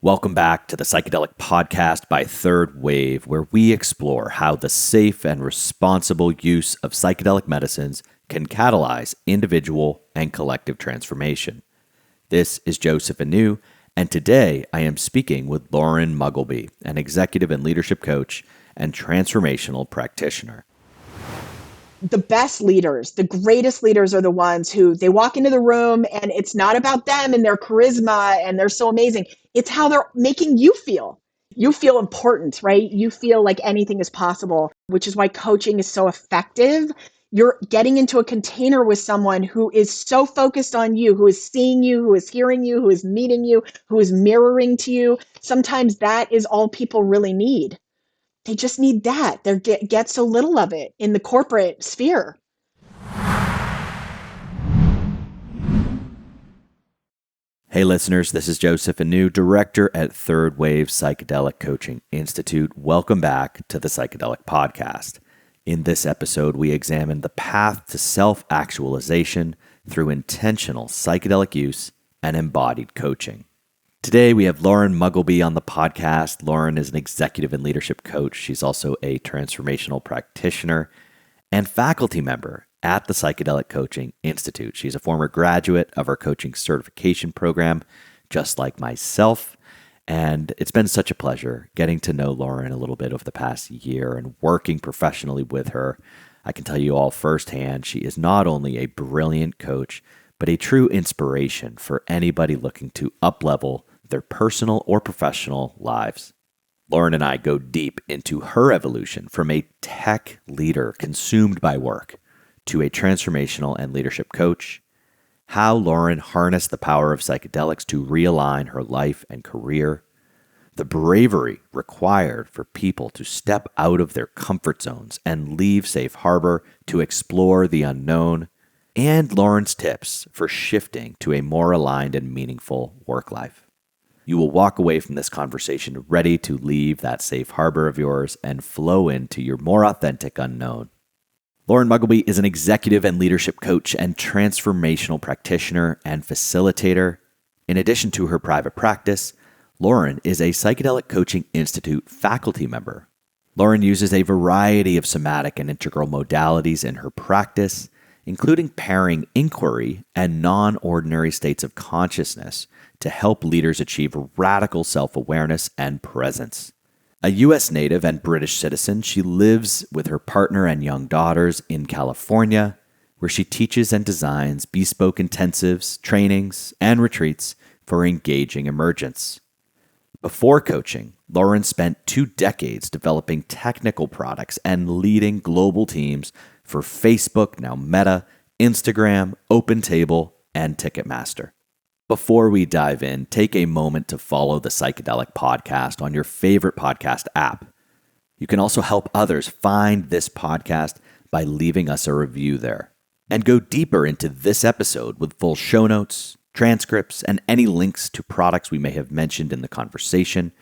Welcome back to the Psychedelic Podcast by Third Wave, where we explore how the safe and responsible use of psychedelic medicines can catalyze individual and collective transformation. This is Joseph Anew, and today I am speaking with Lauren Mugglebee, an executive and leadership coach and transformational practitioner. The best leaders, the greatest leaders are the ones who they walk into the room and it's not about them and their charisma and they're so amazing. It's how they're making you feel. You feel important, right? You feel like anything is possible, which is why coaching is so effective. You're getting into a container with someone who is so focused on you, who is seeing you, who is hearing you, who is meeting you, who is mirroring to you. Sometimes that is all people really need. They just need that. They get so little of it in the corporate sphere. Hey listeners, this is Joseph Anew, director at Third Wave Psychedelic Coaching Institute. Welcome back to the Psychedelic Podcast. In this episode, we examine the path to self-actualization through intentional psychedelic use and embodied coaching. Today, we have Lauren Mugglebee on the podcast. Lauren is an executive and leadership coach. She's also a transformational practitioner and faculty member at the Psychedelic Coaching Institute. She's a former graduate of our coaching certification program, just like myself. And it's been such a pleasure getting to know Lauren a little bit over the past year and working professionally with her. I can tell you all firsthand, she is not only a brilliant coach, but a true inspiration for anybody looking to up-level their personal or professional lives. Lauren and I go deep into her evolution from a tech leader consumed by work to a transformational and leadership coach, how Lauren harnessed the power of psychedelics to realign her life and career, the bravery required for people to step out of their comfort zones and leave safe harbor to explore the unknown, and Lauren's tips for shifting to a more aligned and meaningful work life. You will walk away from this conversation ready to leave that safe harbor of yours and flow into your more authentic unknown. Lauren Mugglebee is an executive and leadership coach and transformational practitioner and facilitator. In addition to her private practice, Lauren is a Psychedelic Coaching Institute faculty member. Lauren uses a variety of somatic and integral modalities in her practice, including pairing inquiry and non-ordinary states of consciousness to help leaders achieve radical self-awareness and presence. A U.S. native and British citizen, she lives with her partner and young daughters in California, where she teaches and designs bespoke intensives, trainings, and retreats for engaging emergence. Before coaching, Lauren spent 2 decades developing technical products and leading global teams for Facebook, now Meta, Instagram, OpenTable, and Ticketmaster. Before we dive in, take a moment to follow the Psychedelic Podcast on your favorite podcast app. You can also help others find this podcast by leaving us a review there. And go deeper into this episode with full show notes, transcripts, and any links to products we may have mentioned in the conversation.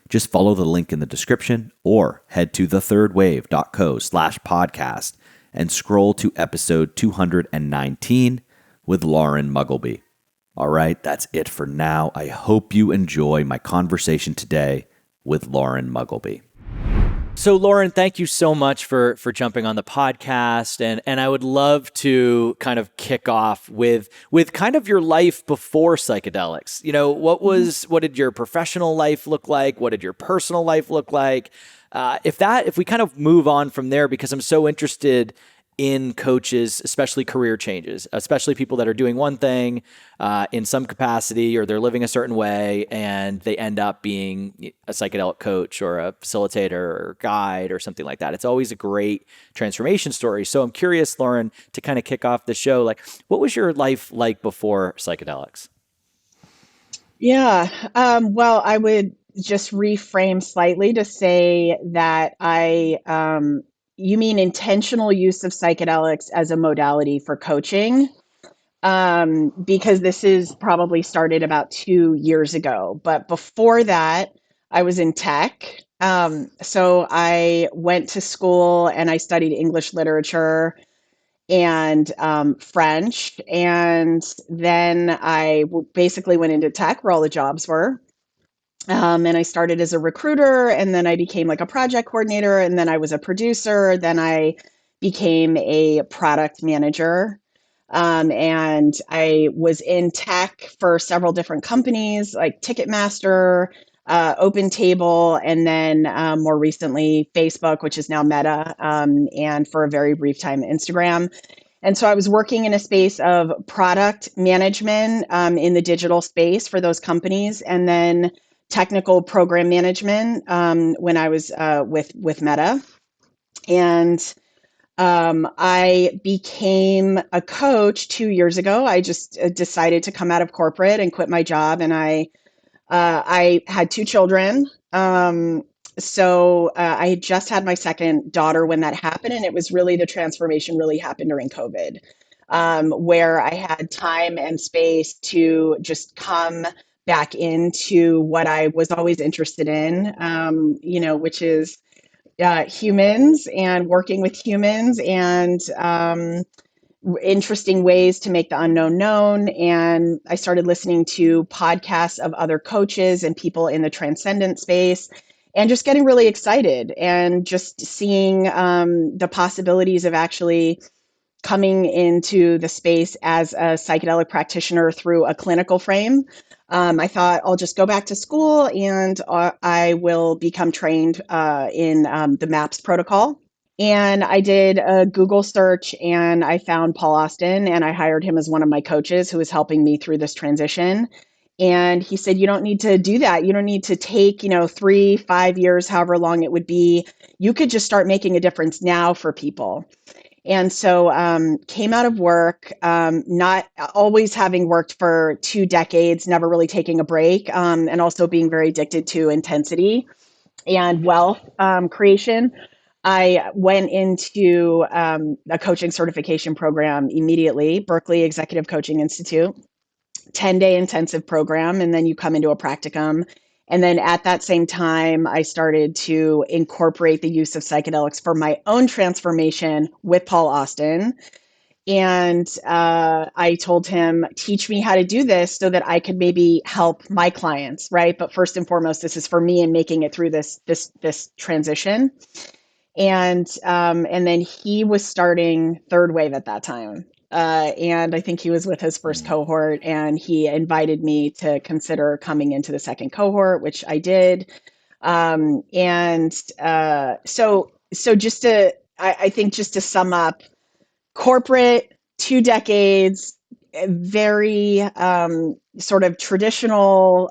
Just follow the link in the description or head to thethirdwave.co/podcast and scroll to episode 219 with Lauren Mugglebee. All right, that's it for now. I hope you enjoy my conversation today with Lauren Mugglebee. So Lauren, thank you so much for jumping on the podcast. And I would love to kind of kick off with kind of your life before psychedelics. You know, what did your professional life look like? What did your personal life look like? If we kind of move on from there, because I'm so interested in coaches, especially career changes, especially people that are doing one thing in some capacity, or they're living a certain way and they end up being a psychedelic coach or a facilitator or guide or something like that. It's always a great transformation story. So I'm curious, Lauren, to kind of kick off the show, like, what was your life like before psychedelics? Yeah. Well, I would just reframe slightly to say that you mean intentional use of psychedelics as a modality for coaching? Because this is probably started about 2 years ago. But before that, I was in tech. So I went to school and I studied English literature and French. And then basically went into tech where all the jobs were. And I started as a recruiter, and then I became like a project coordinator, and then I was a producer. Then I became a product manager. And I was in tech for several different companies like Ticketmaster, Open Table, and then more recently Facebook, which is now Meta, and for a very brief time, Instagram. And so I was working in a space of product management in the digital space for those companies, and then technical program management when I was with Meta. And I became a coach 2 years ago. I just decided to come out of corporate and quit my job, and I had two children. I had just had my second daughter when that happened, and it was really the transformation really happened during COVID, where I had time and space to just come back into what I was always interested in, which is humans and working with humans and interesting ways to make the unknown known. And I started listening to podcasts of other coaches and people in the transcendent space and just getting really excited and just seeing the possibilities of actually coming into the space as a psychedelic practitioner through a clinical frame. I thought I'll just go back to school and I will become trained in the MAPS protocol. And I did a Google search and I found Paul Austin and I hired him as one of my coaches who was helping me through this transition. And he said, you don't need to do that. You don't need to take, 3, 5 years, however long it would be. You could just start making a difference now for people. And so came out of work, not always having worked for 2 decades, never really taking a break, and also being very addicted to intensity and wealth creation. I went into a coaching certification program immediately, Berkeley Executive Coaching Institute, 10-day intensive program, and then you come into a practicum. And then at that same time, I started to incorporate the use of psychedelics for my own transformation with Paul Austin. And I told him, teach me how to do this so that I could maybe help my clients, right? But first and foremost, this is for me and making it through this transition. And then he was starting Third Wave at that time. And I think he was with his first Mm. cohort, and he invited me to consider coming into the second cohort, which I did. So I think just to sum up, corporate, 2 decades, very sort of traditional,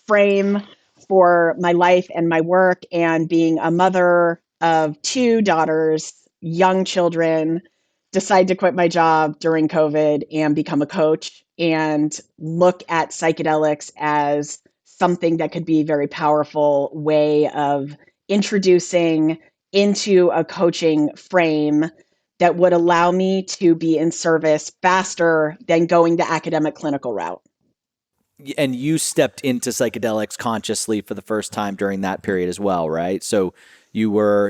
frame for my life and my work, and being a mother of two daughters, young children, decide to quit my job during COVID and become a coach and look at psychedelics as something that could be a very powerful way of introducing into a coaching frame that would allow me to be in service faster than going the academic clinical route. And you stepped into psychedelics consciously for the first time during that period as well, right? So you were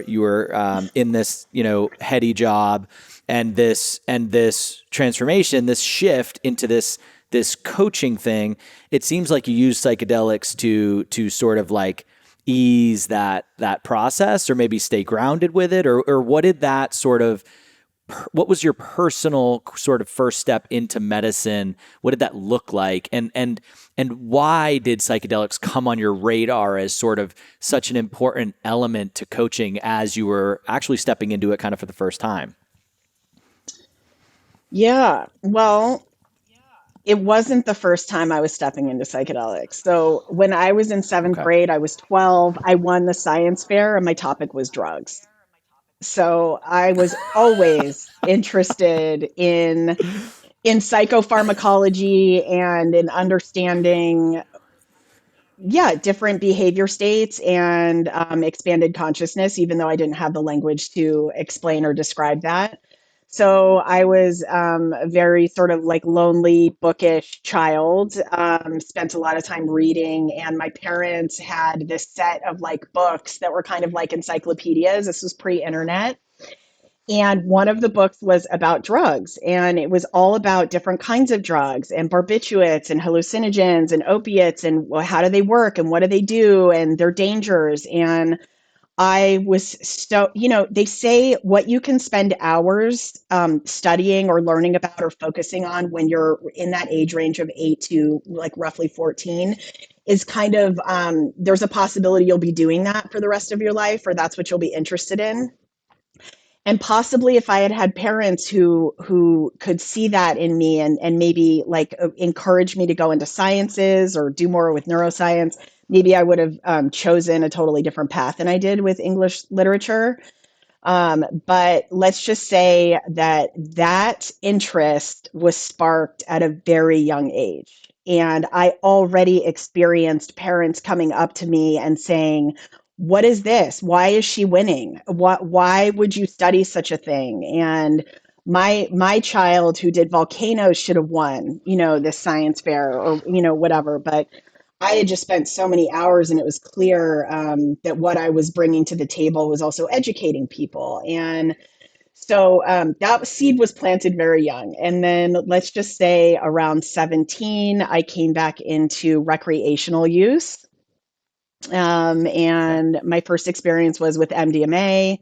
in this heady job, and this transformation, this shift into this coaching thing. It seems like you use psychedelics to sort of like ease that process, or maybe stay grounded with it, or what did that sort of what was your personal sort of first step into medicine? What did that look like? And why did psychedelics come on your radar as sort of such an important element to coaching as you were actually stepping into it kind of for the first time? Yeah, well, it wasn't the first time I was stepping into psychedelics. So when I was in seventh Okay. grade, I was 12. I won the science fair, and my topic was drugs. So I was always interested in psychopharmacology and in understanding, yeah, different behavior states and expanded consciousness, even though I didn't have the language to explain or describe that. So I was a very sort of like lonely, bookish child, spent a lot of time reading, and my parents had this set of like books that were kind of like encyclopedias. This was pre-internet. And one of the books was about drugs, and it was all about different kinds of drugs and barbiturates and hallucinogens and opiates and how do they work and what do they do and their dangers. And I was so, they say what you can spend hours studying or learning about or focusing on when you're in that age range of 8 to like roughly 14 is kind of, there's a possibility you'll be doing that for the rest of your life, or that's what you'll be interested in. And possibly if I had had parents who could see that in me and maybe like encourage me to go into sciences or do more with neuroscience, maybe I would have chosen a totally different path than I did with English literature. But let's just say that that interest was sparked at a very young age. And I already experienced parents coming up to me and saying, what is this? Why is she winning? Why would you study such a thing? And my child who did volcanoes should have won, this science fair or, whatever. But I had just spent so many hours, and it was clear that what I was bringing to the table was also educating people. And so that seed was planted very young. And then let's just say around 17, I came back into recreational use. Okay. And my first experience was with MDMA.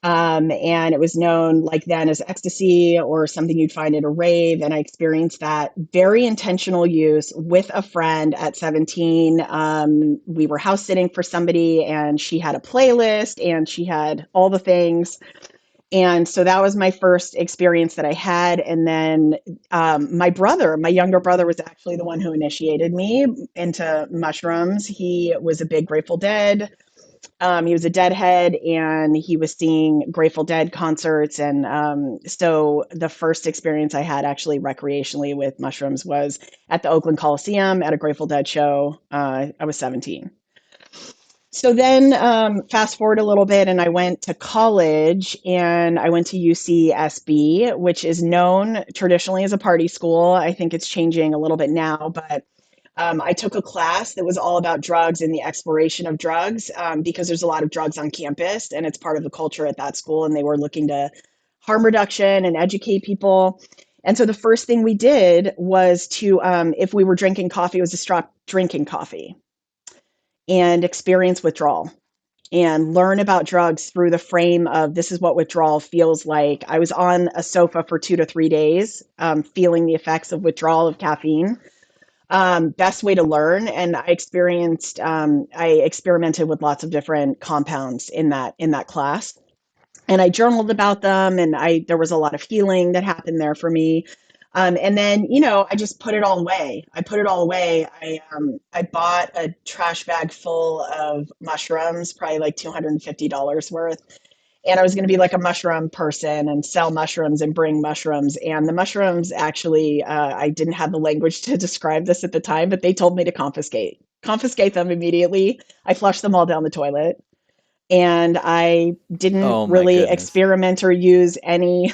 And it was known like then as ecstasy or something you'd find at a rave. And I experienced that very intentional use with a friend at 17. We were house sitting for somebody, and she had a playlist and she had all the things. And so that was my first experience that I had. And then my younger brother, was actually the one who initiated me into mushrooms. He was a big Grateful Dead. He was a Deadhead, and he was seeing Grateful Dead concerts. And so the first experience I had actually recreationally with mushrooms was at the Oakland Coliseum at a Grateful Dead show. I was 17. So then fast forward a little bit, and I went to college, and I went to UCSB, which is known traditionally as a party school. I think it's changing a little bit now, but I took a class that was all about drugs and the exploration of drugs because there's a lot of drugs on campus, and it's part of the culture at that school. And they were looking to harm reduction and educate people. And so the first thing we did was to, if we were drinking coffee, it was to stop drinking coffee and experience withdrawal and learn about drugs through the frame of this is what withdrawal feels like. I was on a sofa for 2 to 3 days, feeling the effects of withdrawal of caffeine. Best way to learn. And I experimented with lots of different compounds in that class. And I journaled about them, and there was a lot of healing that happened there for me. And then, I just put it all away. I put it all away. I bought a trash bag full of mushrooms, probably like $250 worth. And I was going to be like a mushroom person and sell mushrooms and bring mushrooms. And the mushrooms actually, I didn't have the language to describe this at the time, but they told me to confiscate them immediately. I flushed them all down the toilet. And I didn't Oh my really goodness. experiment or use any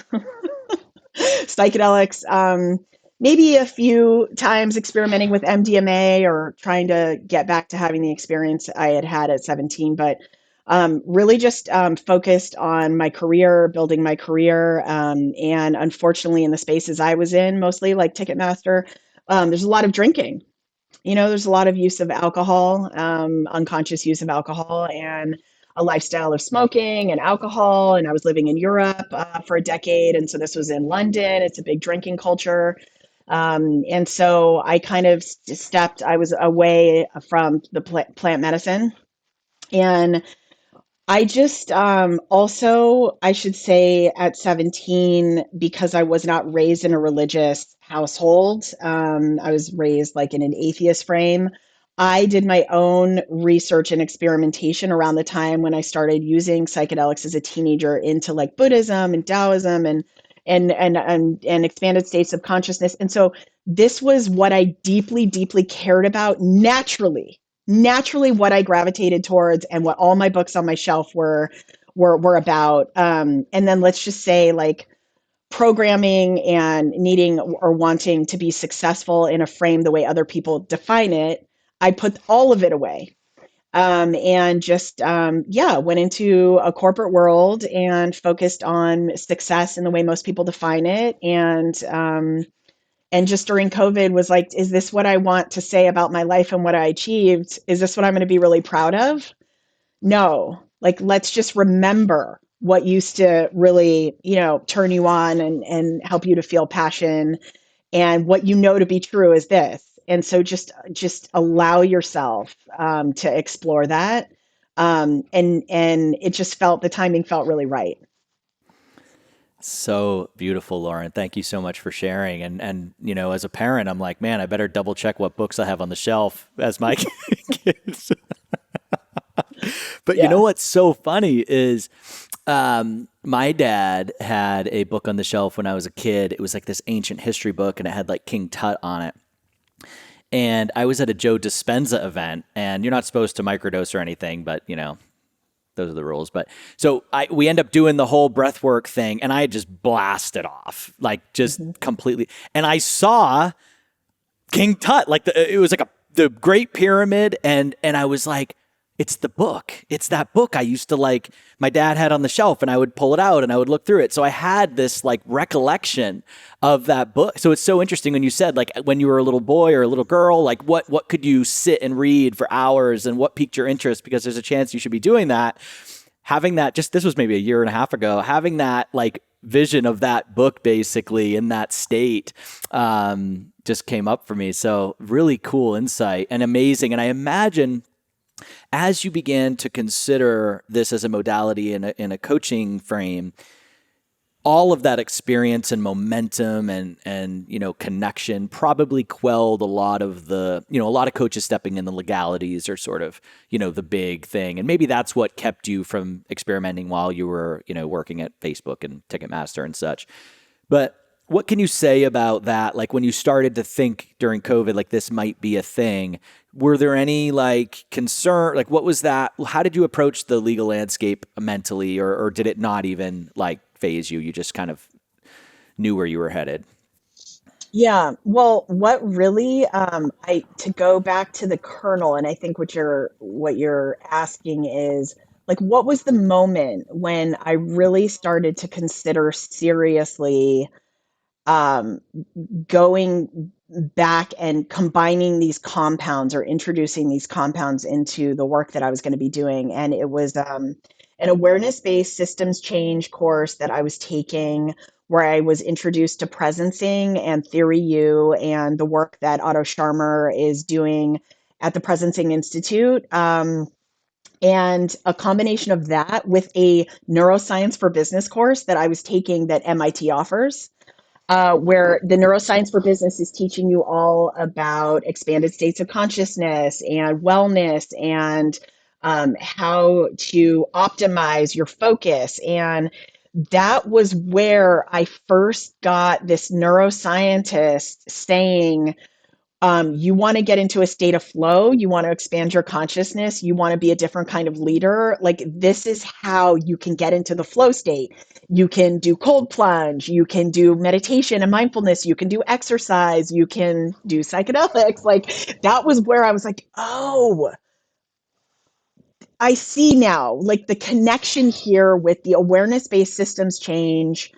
psychedelics. Maybe a few times experimenting with MDMA or trying to get back to having the experience I had had at 17, but really just focused on my career, building my career. And unfortunately, in the spaces I was in, mostly like Ticketmaster, there's a lot of drinking. There's a lot of use of alcohol, unconscious use of alcohol, and a lifestyle of smoking and alcohol. And I was living in Europe for a decade. And so this was in London. It's a big drinking culture. And so I kind of I was away from the plant medicine. And I just also, I should say, at 17, because I was not raised in a religious household, I was raised like in an atheist frame. I did my own research and experimentation around the time when I started using psychedelics as a teenager into like Buddhism and Taoism and expanded states of consciousness. And so this was what I deeply, deeply cared about naturally what I gravitated towards and what all my books on my shelf were about. And then let's just say like programming and needing or wanting to be successful in a frame the way other people define it, I put all of it away. And just, yeah, went into a corporate world and focused on success in the way most people define it. And just during COVID was like, is this what I want to say about my life and what I achieved? Is this what I'm going to be really proud of? No, like, let's just remember what used to really, turn you on and help you to feel passion, and what you know to be true is this. And so just allow yourself to explore that. And it just felt, the timing felt really right. So beautiful, Lauren. Thank you so much for sharing. And as a parent, I'm like, man, I better double check what books I have on the shelf as my kids. But you know Yeah. what's so funny is my dad had a book on the shelf when I was a kid. It was like this ancient history book, and it had like King Tut on it. And I was at a Joe Dispenza event, and you're not supposed to microdose or anything, but those are the rules. But so we end up doing the whole breath work thing, and I had just blasted off, like just Hmm. completely. And I saw King Tut, like it was like the Great Pyramid, and I was like, it's the book. It's that book I used to like. My dad had on the shelf, and I would pull it out and I would look through it. So I had this like recollection of that book. So it's so interesting when you said like when you were a little boy or a little girl, like what could you sit and read for hours, and what piqued your interest? Because there's a chance you should be doing that. Having that, just this was maybe a year and a half ago, having that like vision of that book basically in that state just came up for me. So really cool insight and amazing. And I imagine as you began to consider this as a modality in a coaching frame, all of that experience and momentum and connection probably quelled a lot of the a lot of coaches stepping in the legalities are sort of the big thing, and maybe that's what kept you from experimenting while you were working at Facebook and Ticketmaster and such. But what can you say about that? Like when you started to think during COVID, like this might be a thing, were there any like concern? Like what was that? How did you approach the legal landscape mentally, or did it not even like phase you? You just kind of knew where you were headed. Yeah. Well, what really, I to go back to the kernel, and I think what you're asking is like, what was the moment when I really started to consider seriously um, going back and combining these compounds or introducing these compounds into the work that I was going to be doing. And it was an awareness based systems change course that I was taking, where I was introduced to presencing and theory U and the work that Otto Scharmer is doing at the Presencing Institute. And a combination of that with a neuroscience for business course that I was taking that MIT offers, where the neuroscience for business is teaching you all about expanded states of consciousness and wellness, and how to optimize your focus. And that was where I first got this neuroscientist saying, you want to get into a state of flow, you want to expand your consciousness, you want to be a different kind of leader. Like, this is how you can get into the flow state. You can do cold plunge, you can do meditation and mindfulness, you can do exercise, you can do psychedelics. Like, that was where I was like, oh, I see now, like the connection here with the awareness based systems change,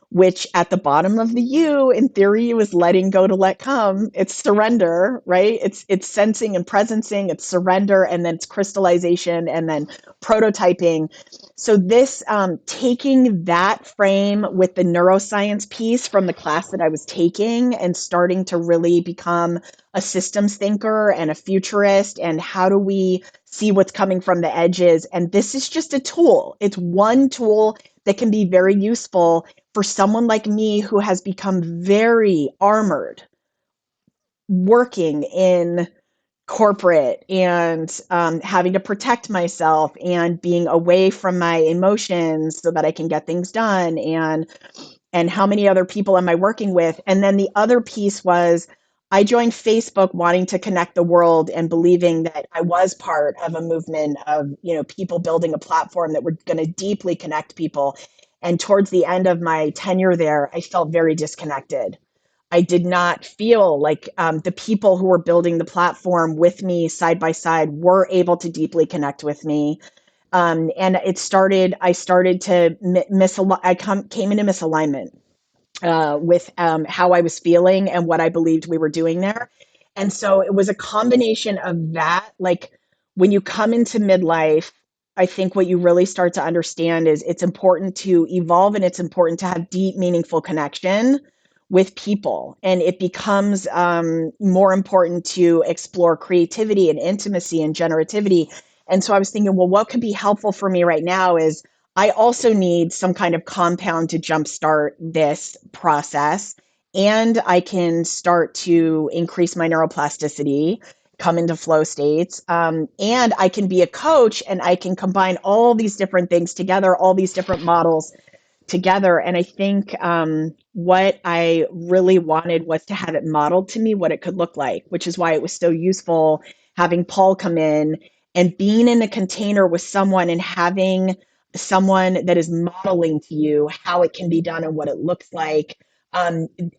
which at the bottom of the U, in theory, is letting go to let come. It's surrender, right? It's sensing and presencing, it's surrender, and then it's crystallization, and then prototyping. So this, taking that frame with the neuroscience piece from the class that I was taking and starting to really become a systems thinker and a futurist, and how do we see what's coming from the edges? And this is just a tool. It's one tool that can be very useful for someone like me who has become very armored working in corporate, and having to protect myself and being away from my emotions so that I can get things done. And how many other people am I working with? And then the other piece was, I joined Facebook wanting to connect the world and believing that I was part of a movement of, people building a platform that were going to deeply connect people. And towards the end of my tenure there, I felt very disconnected. I did not feel like the people who were building the platform with me side by side were able to deeply connect with me. And I started to came into misalignment with how I was feeling and what I believed we were doing there. And so it was a combination of that. Like when you come into midlife, I think what you really start to understand is it's important to evolve and it's important to have deep, meaningful connection with people. And it becomes more important to explore creativity and intimacy and generativity. And so I was thinking, well, what could be helpful for me right now is I also need some kind of compound to jumpstart this process. And I can start to increase my neuroplasticity, come into flow states. And I can be a coach and I can combine all these different things together, all these different models together. And I think what I really wanted was to have it modeled to me what it could look like, which is why it was so useful having Paul come in and being in a container with someone and having someone that is modeling to you how it can be done and what it looks like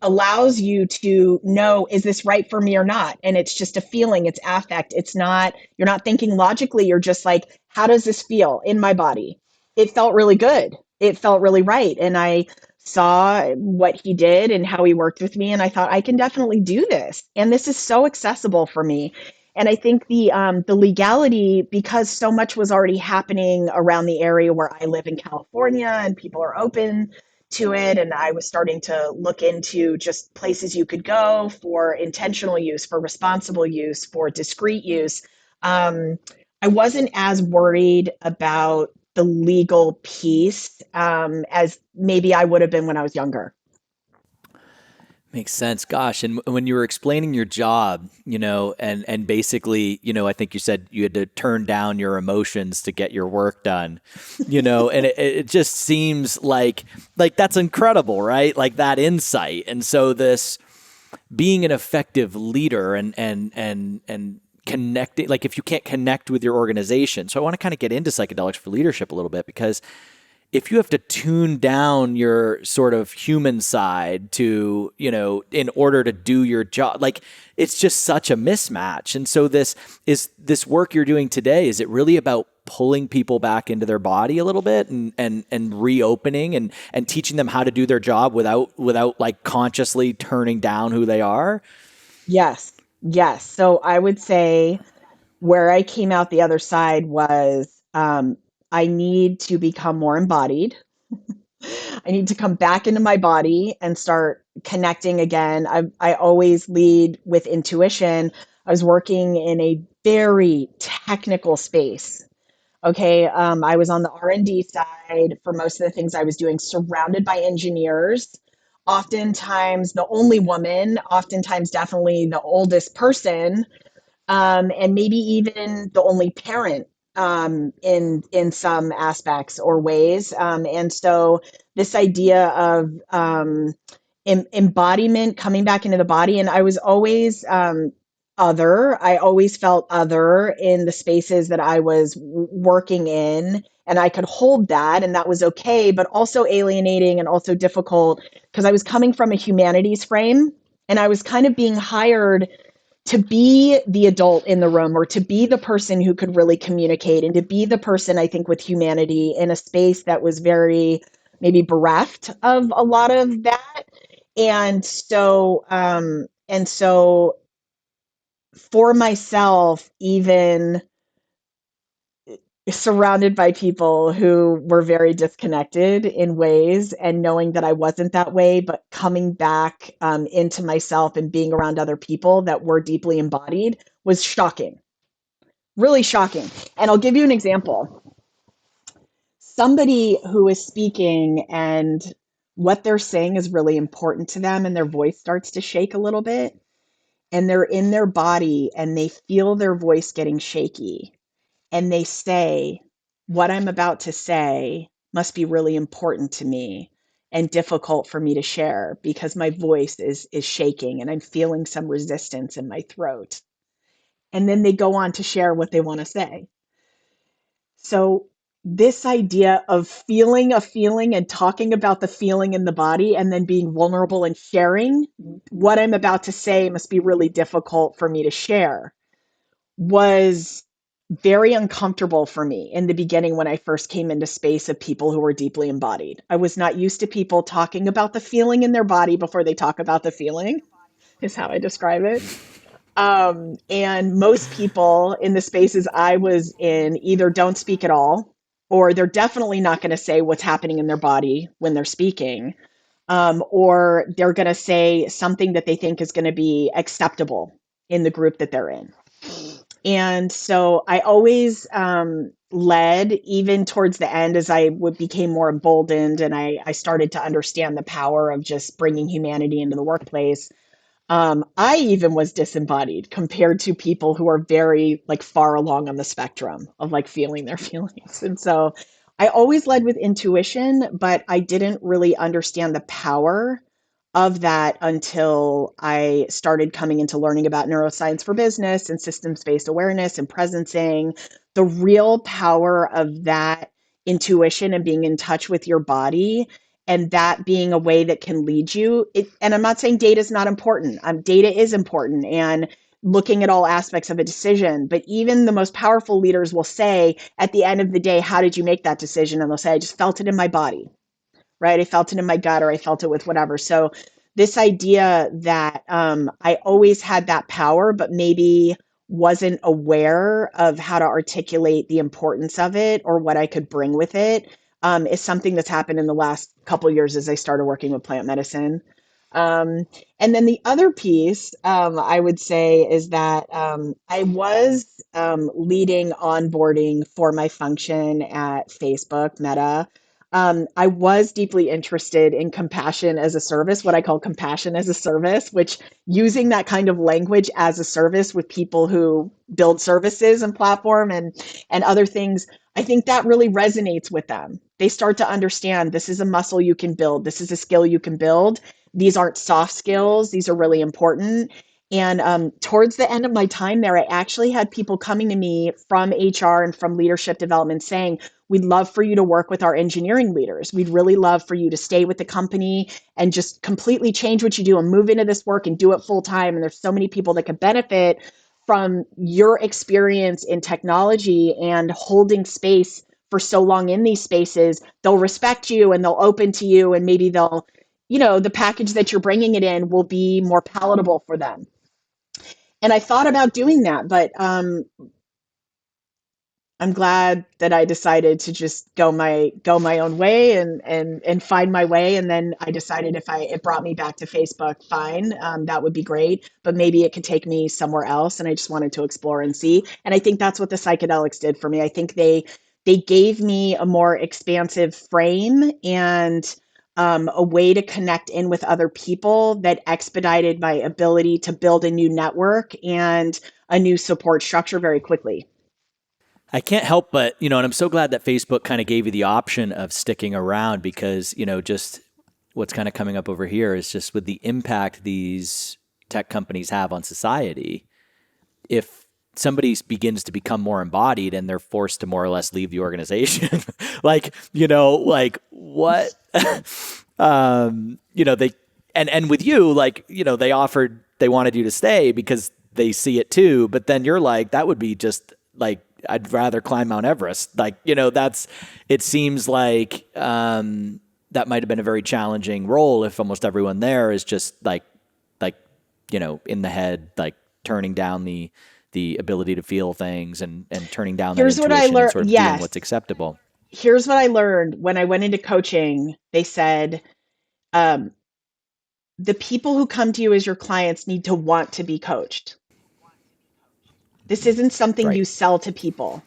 allows you to know, is this right for me or not? And it's just a feeling, it's affect. It's not, you're not thinking logically. You're just like, how does this feel in my body? It felt really good. It felt really right. And I saw what he did and how he worked with me. And I thought, I can definitely do this. And this is so accessible for me. And I think the legality, because so much was already happening around the area where I live in California and people are open to it. And I was starting to look into just places you could go for intentional use, for responsible use, for discrete use. I wasn't as worried about the legal piece as maybe I would have been when I was younger. Makes sense. Gosh. And when you were explaining your job, and basically, I think you said you had to turn down your emotions to get your work done, and it just seems like that's incredible, right? Like that insight. And so this being an effective leader and connecting, like if you can't connect with your organization. So I want to kind of get into psychedelics for leadership a little bit, because if you have to tune down your sort of human side to, in order to do your job, like it's just such a mismatch. And so this work you're doing today, is it really about pulling people back into their body a little bit and reopening and teaching them how to do their job without like consciously turning down who they are? Yes. Yes. So I would say where I came out the other side was I need to become more embodied. I need to come back into my body and start connecting again. I always lead with intuition. I was working in a very technical space. Okay, I was on the R&D side for most of the things I was doing, surrounded by engineers. Oftentimes the only woman, oftentimes definitely the oldest person, and maybe even the only parent in some aspects or ways. And so this idea of embodiment coming back into the body, and I was always other. I always felt other in the spaces that I was working in. And I could hold that, and that was okay, but also alienating and also difficult because I was coming from a humanities frame and I was kind of being hired to be the adult in the room or to be the person who could really communicate and to be the person, I think, with humanity in a space that was very maybe bereft of a lot of that. And so for myself, even surrounded by people who were very disconnected in ways and knowing that I wasn't that way, but coming back into myself and being around other people that were deeply embodied was shocking, really shocking. And I'll give you an example. Somebody who is speaking and what they're saying is really important to them and their voice starts to shake a little bit and they're in their body and they feel their voice getting shaky and they say, what I'm about to say must be really important to me and difficult for me to share because my voice is shaking and I'm feeling some resistance in my throat. And then they go on to share what they want to say. So this idea of feeling a feeling and talking about the feeling in the body and then being vulnerable and sharing what I'm about to say must be really difficult for me to share was very uncomfortable for me in the beginning when I first came into space of people who were deeply embodied. I was not used to people talking about the feeling in their body before they talk about the feeling, is how I describe it. And most people in the spaces I was in either don't speak at all, or they're definitely not going to say what's happening in their body when they're speaking, or they're going to say something that they think is going to be acceptable in the group that they're in. And so I always led, even towards the end, as became more emboldened and I started to understand the power of just bringing humanity into the workplace. I even was disembodied compared to people who are very like far along on the spectrum of like feeling their feelings. And so I always led with intuition, but I didn't really understand the power of that until I started coming into learning about neuroscience for business and systems-based awareness and presencing. The real power of that intuition and being in touch with your body and that being a way that can lead you. And I'm not saying data is not important. Data is important and looking at all aspects of a decision. But even the most powerful leaders will say at the end of the day, how did you make that decision? And they'll say, I just felt it in my body, right? I felt it in my gut or I felt it with whatever. So this idea that I always had that power, but maybe wasn't aware of how to articulate the importance of it or what I could bring with it, is something that's happened in the last couple of years as I started working with plant medicine. Um, and then the other piece I would say is that I was leading onboarding for my function at Facebook, Meta. I was deeply interested in compassion as a service, what I call compassion as a service, which using that kind of language as a service with people who build services and platform and other things, I think that really resonates with them. They start to understand this is a muscle you can build, this is a skill you can build. These aren't soft skills, these are really important. And towards the end of my time there, I actually had people coming to me from HR and from leadership development saying, we'd love for you to work with our engineering leaders. We'd really love for you to stay with the company and just completely change what you do and move into this work and do it full time. And there's so many people that could benefit from your experience in technology and holding space for so long in these spaces. They'll respect you and they'll open to you and maybe they'll, the package that you're bringing it in will be more palatable for them. And I thought about doing that, but I'm glad that I decided to just go my own way and find my way. And then I decided if it brought me back to Facebook, fine, that would be great. But maybe it could take me somewhere else. And I just wanted to explore and see. And I think that's what the psychedelics did for me. I think they gave me a more expansive frame and a way to connect in with other people that expedited my ability to build a new network and a new support structure very quickly. I can't help but, and I'm so glad that Facebook kind of gave you the option of sticking around because, just what's kind of coming up over here is just with the impact these tech companies have on society. If somebody begins to become more embodied and they're forced to more or less leave the organization, like what, they, and with you, they wanted you to stay because they see it too. But then you're like, that would be just like, I'd rather climb Mount Everest. It seems like that might have been a very challenging role if almost everyone there is just like, in the head, like turning down the ability to feel things and turning down that Here's what I intuition and learned. sort of doing Yes. what's acceptable. Here's what I learned when I went into coaching. They said, um, the people who come to you as your clients need to want to be coached. This isn't something Right. you sell to people.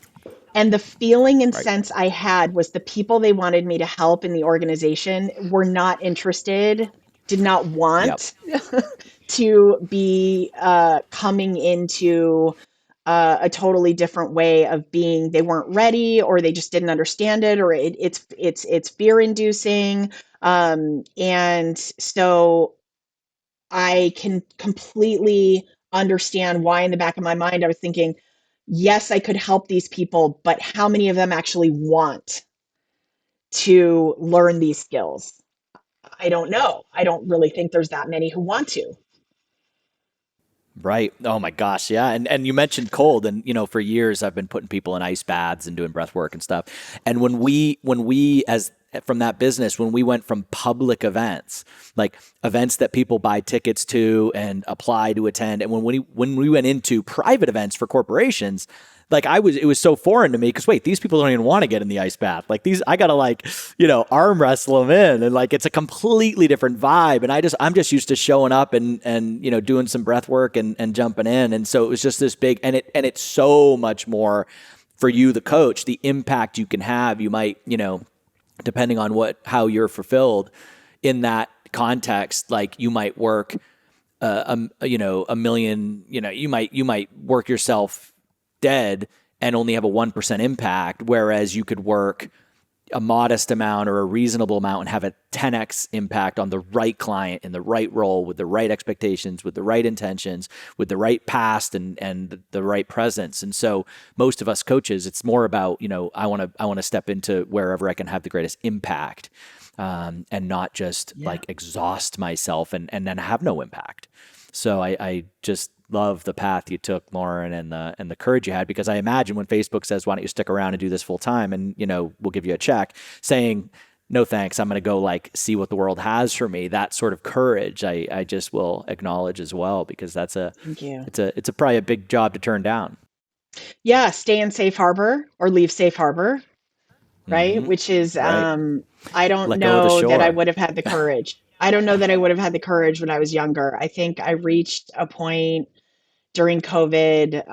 And the feeling and Right. sense I had was the people they wanted me to help in the organization were not interested, did not Yep. want to be coming into a totally different way of being. They weren't ready, or they just didn't understand it, or it's fear inducing. And so I can completely understand why in the back of my mind I was thinking, yes, I could help these people, but how many of them actually want to learn these skills? I don't know. I don't really think there's that many who want to. Right. Oh my gosh. Yeah. And you mentioned cold, and for years I've been putting people in ice baths and doing breath work and stuff. And when we as from that business, when we went from public events, like events that people buy tickets to and apply to attend, and when we went into private events for corporations, like it was so foreign to me because wait, these people don't even want to get in the ice bath. Like these, I gotta arm wrestle them in, and like it's a completely different vibe. And I'm just used to showing up and doing some breath work and jumping in. And so it was just this big, and it's so much more for you, the coach, the impact you can have. You might, depending on how you're fulfilled in that context, like you might work, a million, you might work yourself dead and only have a 1% impact, whereas you could work a modest amount or a reasonable amount and have a 10x impact on the right client in the right role with the right expectations, with the right intentions, with the right past and the right presence. And so most of us coaches, it's more about, I want to step into wherever I can have the greatest impact, and not just like exhaust myself and then have no impact. So I just love the path you took, Lauren, and the courage you had, because I imagine when Facebook says, why don't you stick around and do this full time, and we'll give you a check, saying no thanks, I'm going to go like see what the world has for me, that sort of courage I just will acknowledge as well, because Thank you. it's probably a big job to turn down. Yeah, stay in safe harbor or leave safe harbor, right? Mm-hmm. Which is, Right. I don't Let go of the know that I shore. would have had the courage. I don't know that I would have had the courage when I was younger. I think I reached a point during COVID,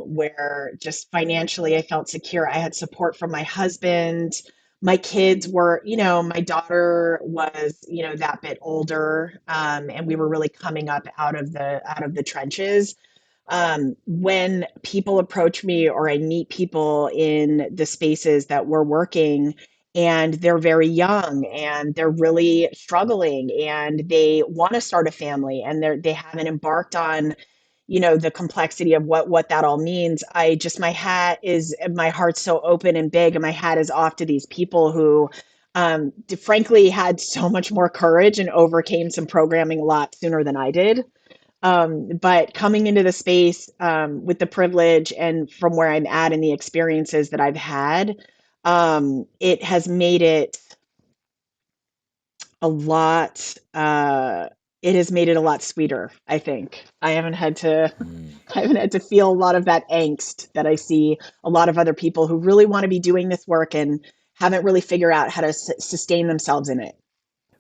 where just financially I felt secure. I had support from my husband. My kids were, my daughter was, that bit older, and we were really coming up out of the trenches. When people approach me or I meet people in the spaces that we're working, and they're very young and they're really struggling and they want to start a family and they haven't embarked on the complexity of what that all means. My heart's so open and big, and my hat is off to these people who frankly had so much more courage and overcame some programming a lot sooner than I did. But coming into the space, with the privilege and from where I'm at and the experiences that I've had, it has made it a lot. It has made it a lot sweeter, I think. Mm. I haven't had to feel a lot of that angst that I see a lot of other people who really want to be doing this work and haven't really figured out how to sustain themselves in it.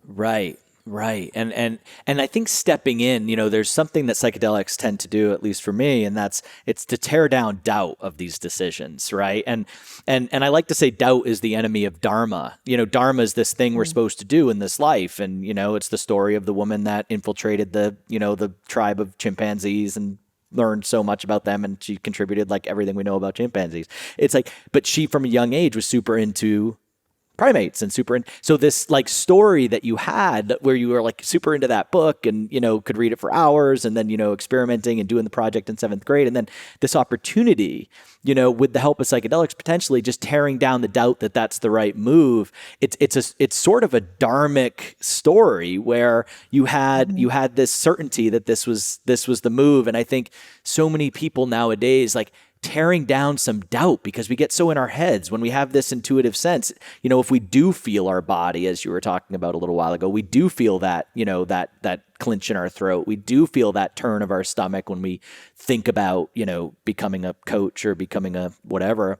Right, right. And I think stepping in, there's something that psychedelics tend to do, at least for me, and it's to tear down doubt of these decisions, right? And I like to say doubt is the enemy of dharma. Dharma is this thing we're Mm. supposed to do in this life, and it's the story of the woman that infiltrated the tribe of chimpanzees and learned so much about them, and she contributed like everything we know about chimpanzees. It's like, but she from a young age was super into primates and so this like story that you had where you were like super into that book and could read it for hours, and then experimenting and doing the project in seventh grade, and then this opportunity with the help of psychedelics potentially just tearing down the doubt that that's the right move. It's sort of a dharmic story where you had this certainty that this was the move. And I think so many people nowadays, like, tearing down some doubt, because we get so in our heads when we have this intuitive sense. If we do feel our body, as you were talking about a little while ago, we do feel that, that clinch in our throat. We do feel that turn of our stomach when we think about, becoming a coach or becoming a whatever.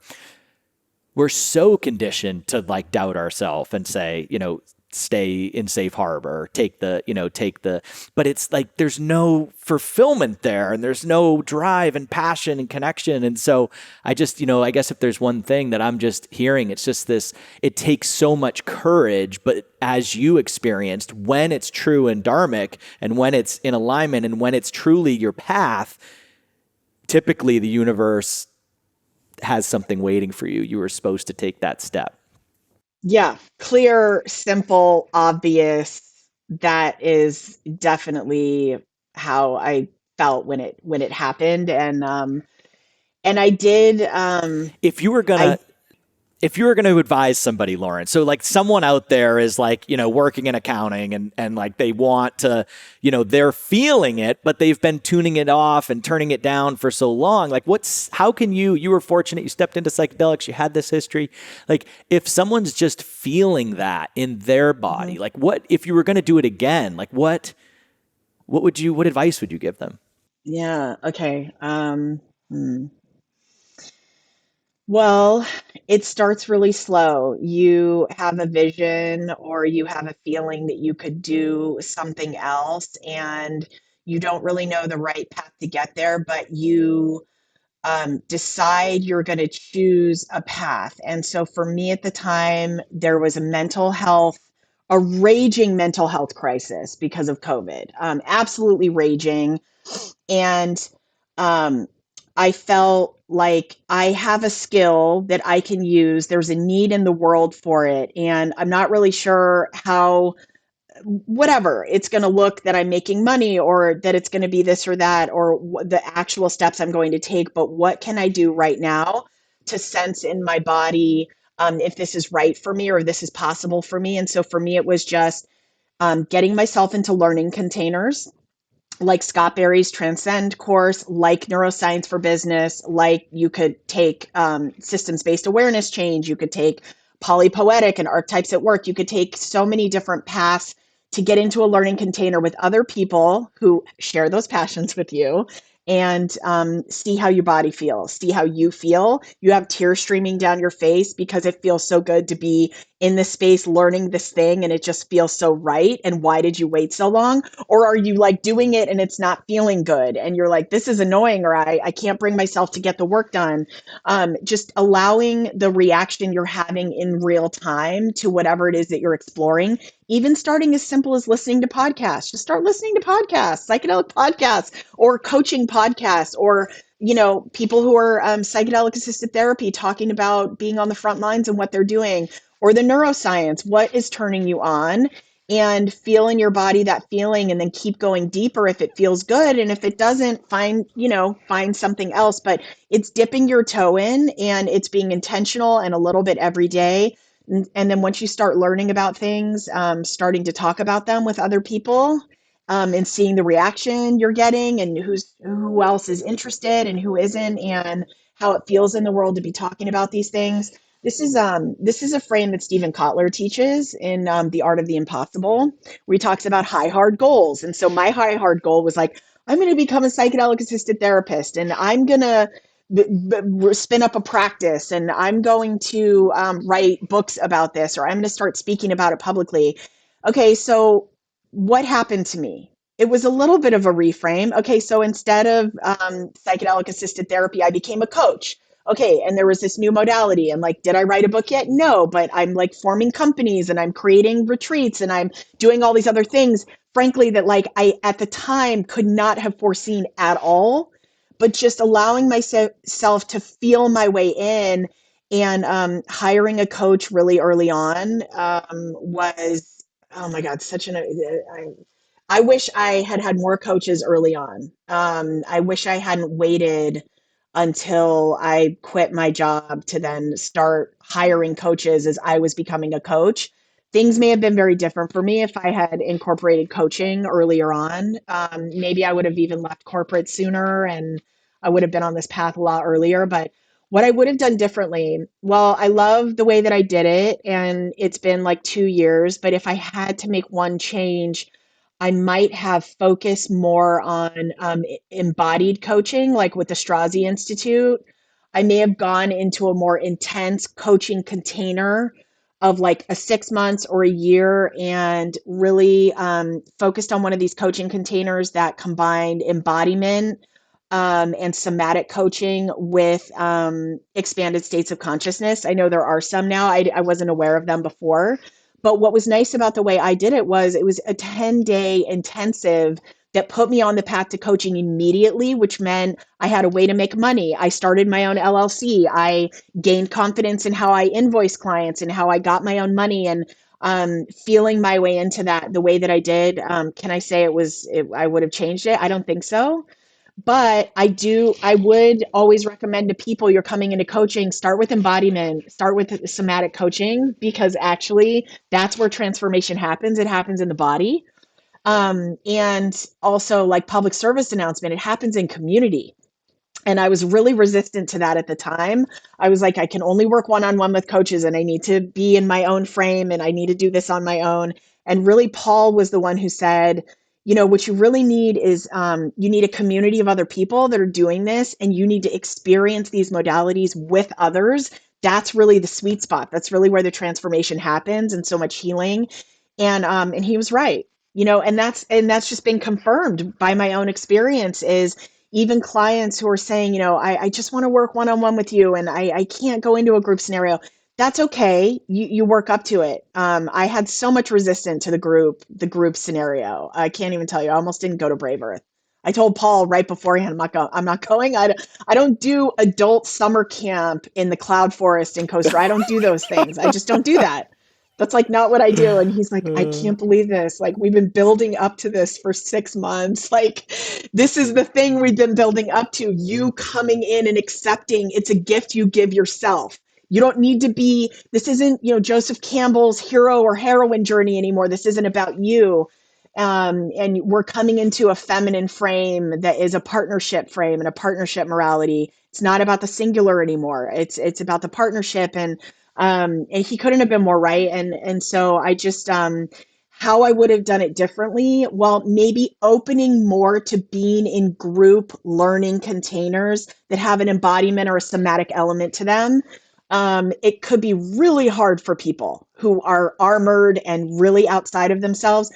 We're so conditioned to like doubt ourselves and say, stay in safe harbor, but it's like, there's no fulfillment there, and there's no drive and passion and connection. And so I just, I guess if there's one thing that I'm just hearing, it's just this, it takes so much courage, but as you experienced, when it's true and dharmic, and when it's in alignment, and when it's truly your path, typically the universe has something waiting for you. You were supposed to take that step. Yeah, clear, simple, obvious. That is definitely how I felt when it happened. And And I did, If you were gonna I, if you were going to advise somebody, Lauren, so like someone out there is like, working in accounting and like they want to, they're feeling it, but they've been tuning it off and turning it down for so long. Like how can you were fortunate, you stepped into psychedelics, you had this history. Like if someone's just feeling that in their body, mhm. like what, if you were going to do it again, like what advice would you give them? Yeah, okay. Hmm. Well, it starts really slow. You have a vision or you have a feeling that you could do something else, and you don't really know the right path to get there, but you decide you're going to choose a path. And so for me at the time, there was a raging mental health crisis because of COVID, absolutely raging. And um, I felt like I have a skill that I can use. There's a need in the world for it. And I'm not really sure how, whatever it's going to look, that I'm making money or that it's going to be this or that, or the actual steps I'm going to take. But what can I do right now to sense in my body if this is right for me or if this is possible for me? And so for me, it was just getting myself into learning containers like Scott Berry's Transcend course, like Neuroscience for Business, like you could take systems based awareness change, you could take polypoetic and archetypes at work, you could take so many different paths to get into a learning container with other people who share those passions with you and see how your body feels, see how you feel. You have tears streaming down your face because it feels so good to be in this space learning this thing and it just feels so right. And why did you wait so long? Or are you like doing it and it's not feeling good and you're like, this is annoying, or I can't bring myself to get the work done? Just allowing the reaction you're having in real time to whatever it is that you're exploring, even starting as simple as listening to podcasts. Just start listening to podcasts, psychedelic podcasts, or coaching podcasts, or people who are psychedelic assisted therapy talking about being on the front lines and what they're doing, or the neuroscience, what is turning you on, and feel in your body that feeling, and then keep going deeper if it feels good. And if it doesn't, find something else. But it's dipping your toe in, and it's being intentional and a little bit every day. And then once you start learning about things, starting to talk about them with other people, and seeing the reaction you're getting, and who else is interested and who isn't, and how it feels in the world to be talking about these things. This is a frame that Stephen Kotler teaches in The Art of the Impossible, where he talks about high hard goals. And so my high hard goal was like, I'm going to become a psychedelic assisted therapist, and I'm going to spin up a practice, and I'm going to write books about this, or I'm going to start speaking about it publicly. Okay, so what happened to me? It was a little bit of a reframe. Okay, so instead of psychedelic assisted therapy, I became a coach. Okay, and there was this new modality, and like, did I write a book yet? No, but I'm like forming companies and I'm creating retreats and I'm doing all these other things, frankly, that like I at the time could not have foreseen at all. But just allowing myself to feel my way in, and hiring a coach really early on was, oh my God, I wish I had had more coaches early on. I wish I hadn't waited until I quit my job to then start hiring coaches as I was becoming a coach. Things may have been very different for me if I had incorporated coaching earlier on. Maybe I would have even left corporate sooner and I would have been on this path a lot earlier. But what I would have done differently, well, I love the way that I did it, and it's been like 2 years. But if I had to make one change, I might have focused more on embodied coaching, like with the Strauss Institute. I may have gone into a more intense coaching container of like a 6 months or a year, and really focused on one of these coaching containers that combined embodiment and somatic coaching with expanded states of consciousness. I know there are some now. I wasn't aware of them before. But what was nice about the way I did it was a 10-day intensive that put me on the path to coaching immediately, which meant I had a way to make money. I started my own LLC. I gained confidence in how I invoice clients and how I got my own money, and feeling my way into that the way that I did. Can I say I would have changed it? I don't think so. But I would always recommend to people you're coming into coaching, start with embodiment, start with somatic coaching, because actually that's where transformation happens. It happens in the body. And also, like public service announcement, it happens in community. And I was really resistant to that at the time. I was like, I can only work one on one with coaches and I need to be in my own frame and I need to do this on my own. And really, Paul was the one who said, you know, what you really need is you need a community of other people that are doing this, and you need to experience these modalities with others. That's really the sweet spot. That's really where the transformation happens and so much healing. And he was right, you know, and that's just been confirmed by my own experience. Is even clients who are saying, you know, I just want to work one-on-one with you and I can't go into a group scenario. That's okay. You work up to it. I had so much resistance to the group scenario. I can't even tell you. I almost didn't go to Brave Earth. I told Paul right beforehand, I'm not going. I don't do adult summer camp in the cloud forest in Costa Rica. I don't do those things. I just don't do that. That's like not what I do. And he's like, I can't believe this. Like, we've been building up to this for 6 months. Like, this is the thing we've been building up to. You coming in and accepting it's a gift you give yourself. You don't need to be, this isn't, you know, Joseph Campbell's hero or heroine journey anymore. This isn't about you. And we're coming into a feminine frame that is a partnership frame and a partnership morality. It's not about the singular anymore. It's about the partnership. And he couldn't have been more right. And so I just how I would have done it differently. Well, maybe opening more to being in group learning containers that have an embodiment or a somatic element to them. It could be really hard for people who are armored and really outside of themselves.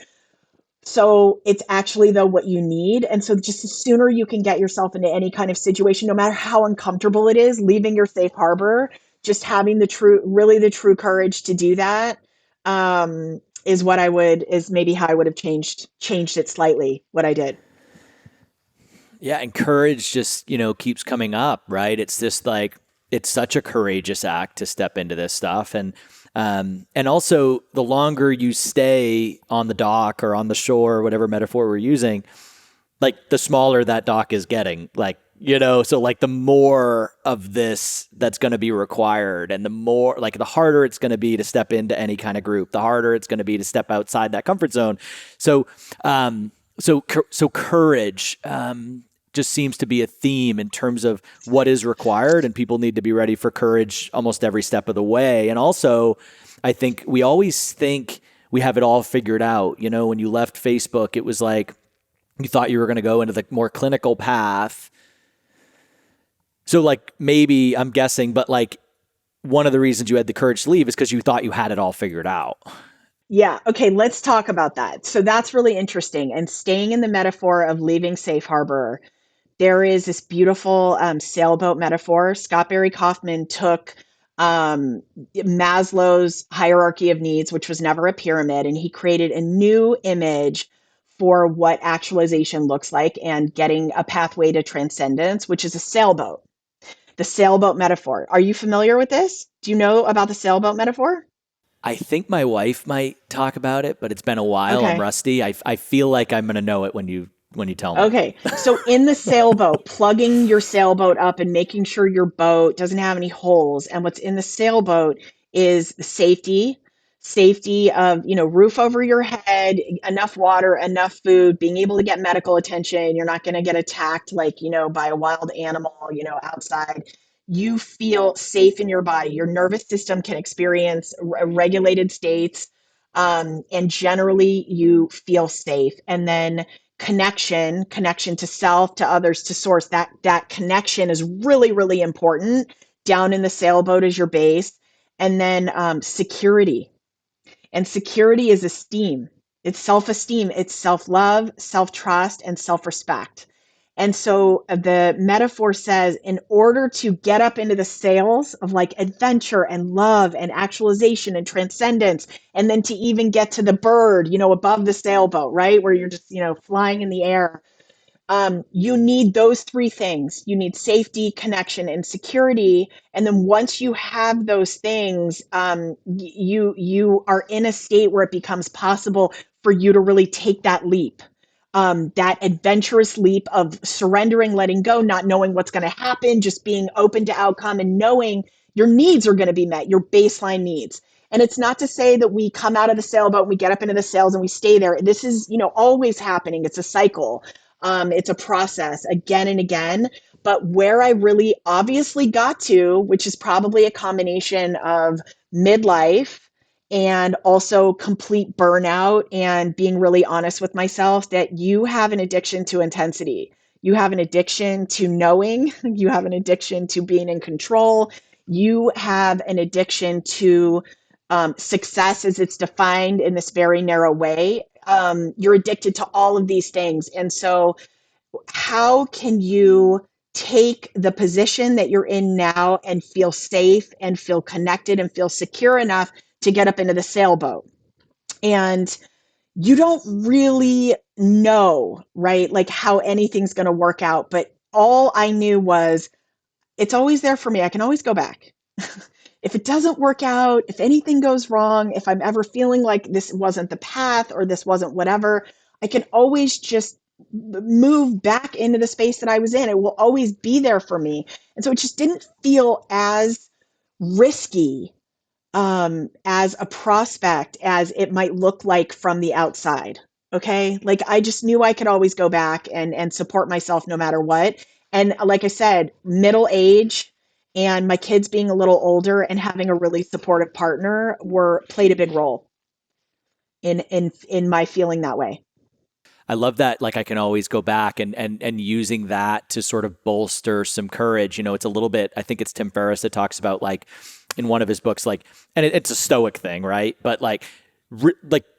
So it's actually though what you need. And so just the sooner you can get yourself into any kind of situation, no matter how uncomfortable it is, leaving your safe harbor, just having really the true courage to do that, is maybe how I would have changed it slightly, what I did. Yeah, and courage just, keeps coming up, right? It's just like, it's such a courageous act to step into this stuff. And also the longer you stay on the dock or on the shore, whatever metaphor we're using, like the smaller that dock is getting, like, so like the more of this that's going to be required, and the more, like, the harder it's going to be to step into any kind of group, the harder it's going to be to step outside that comfort zone. So, so courage, just seems to be a theme in terms of what is required, and people need to be ready for courage almost every step of the way. And also, I think we always think we have it all figured out. When you left Facebook, it was like you thought you were going to go into the more clinical path. So like, maybe, I'm guessing, but like one of the reasons you had the courage to leave is because you thought you had it all figured out. Yeah. Okay. Let's talk about that. So that's really interesting. And staying in the metaphor of leaving safe harbor, there is this beautiful sailboat metaphor. Scott Barry Kaufman took Maslow's hierarchy of needs, which was never a pyramid, and he created a new image for what actualization looks like and getting a pathway to transcendence, which is a sailboat. The sailboat metaphor. Are you familiar with this? Do you know about the sailboat metaphor? I think my wife might talk about it, but it's been a while. I'm Okay. rusty. I feel like I'm going to know it when you tell me. Okay, so in the sailboat, plugging your sailboat up and making sure your boat doesn't have any holes. And what's in the sailboat is safety of, roof over your head, enough water, enough food, being able to get medical attention. You're not going to get attacked like, by a wild animal, outside. You feel safe in your body. Your nervous system can experience regulated states. And generally you feel safe. And then connection to self, to others, to source, that connection is really, really important. Down in the sailboat is your base. And then security, and security is esteem. It's self-esteem, it's self-love, self-trust, and self-respect. And so the metaphor says, in order to get up into the sails of like adventure and love and actualization and transcendence, and then to even get to the bird, above the sailboat, right? Where you're just, flying in the air. You need those three things. You need safety, connection, and security. And then once you have those things, you are in a state where it becomes possible for you to really take that leap. that adventurous leap of surrendering, letting go, not knowing what's going to happen, just being open to outcome and knowing your needs are going to be met, your baseline needs. And it's not to say that we come out of the sailboat, we get up into the sails and we stay there. This is, always happening. It's a cycle. It's a process again and again. But where I really obviously got to, which is probably a combination of midlife and also complete burnout and being really honest with myself, that you have an addiction to intensity. You have an addiction to knowing. You have an addiction to being in control. You have an addiction to success as it's defined in this very narrow way. You're addicted to all of these things. And so how can you take the position that you're in now and feel safe and feel connected and feel secure enough to get up into the sailboat? And you don't really know, right? Like how anything's going to work out. But all I knew was it's always there for me. I can always go back. If it doesn't work out, if anything goes wrong, if I'm ever feeling like this wasn't the path or this wasn't whatever, I can always just move back into the space that I was in. It will always be there for me. And so it just didn't feel as risky as a prospect as it might look like from the outside. Okay. Like I just knew I could always go back and support myself no matter what. And like I said, middle age and my kids being a little older and having a really supportive partner played a big role in my feeling that way. I love that. Like I can always go back and using that to sort of bolster some courage. It's a little bit, I think it's Tim Ferriss that talks about like in one of his books, like, and it's a stoic thing, right? But like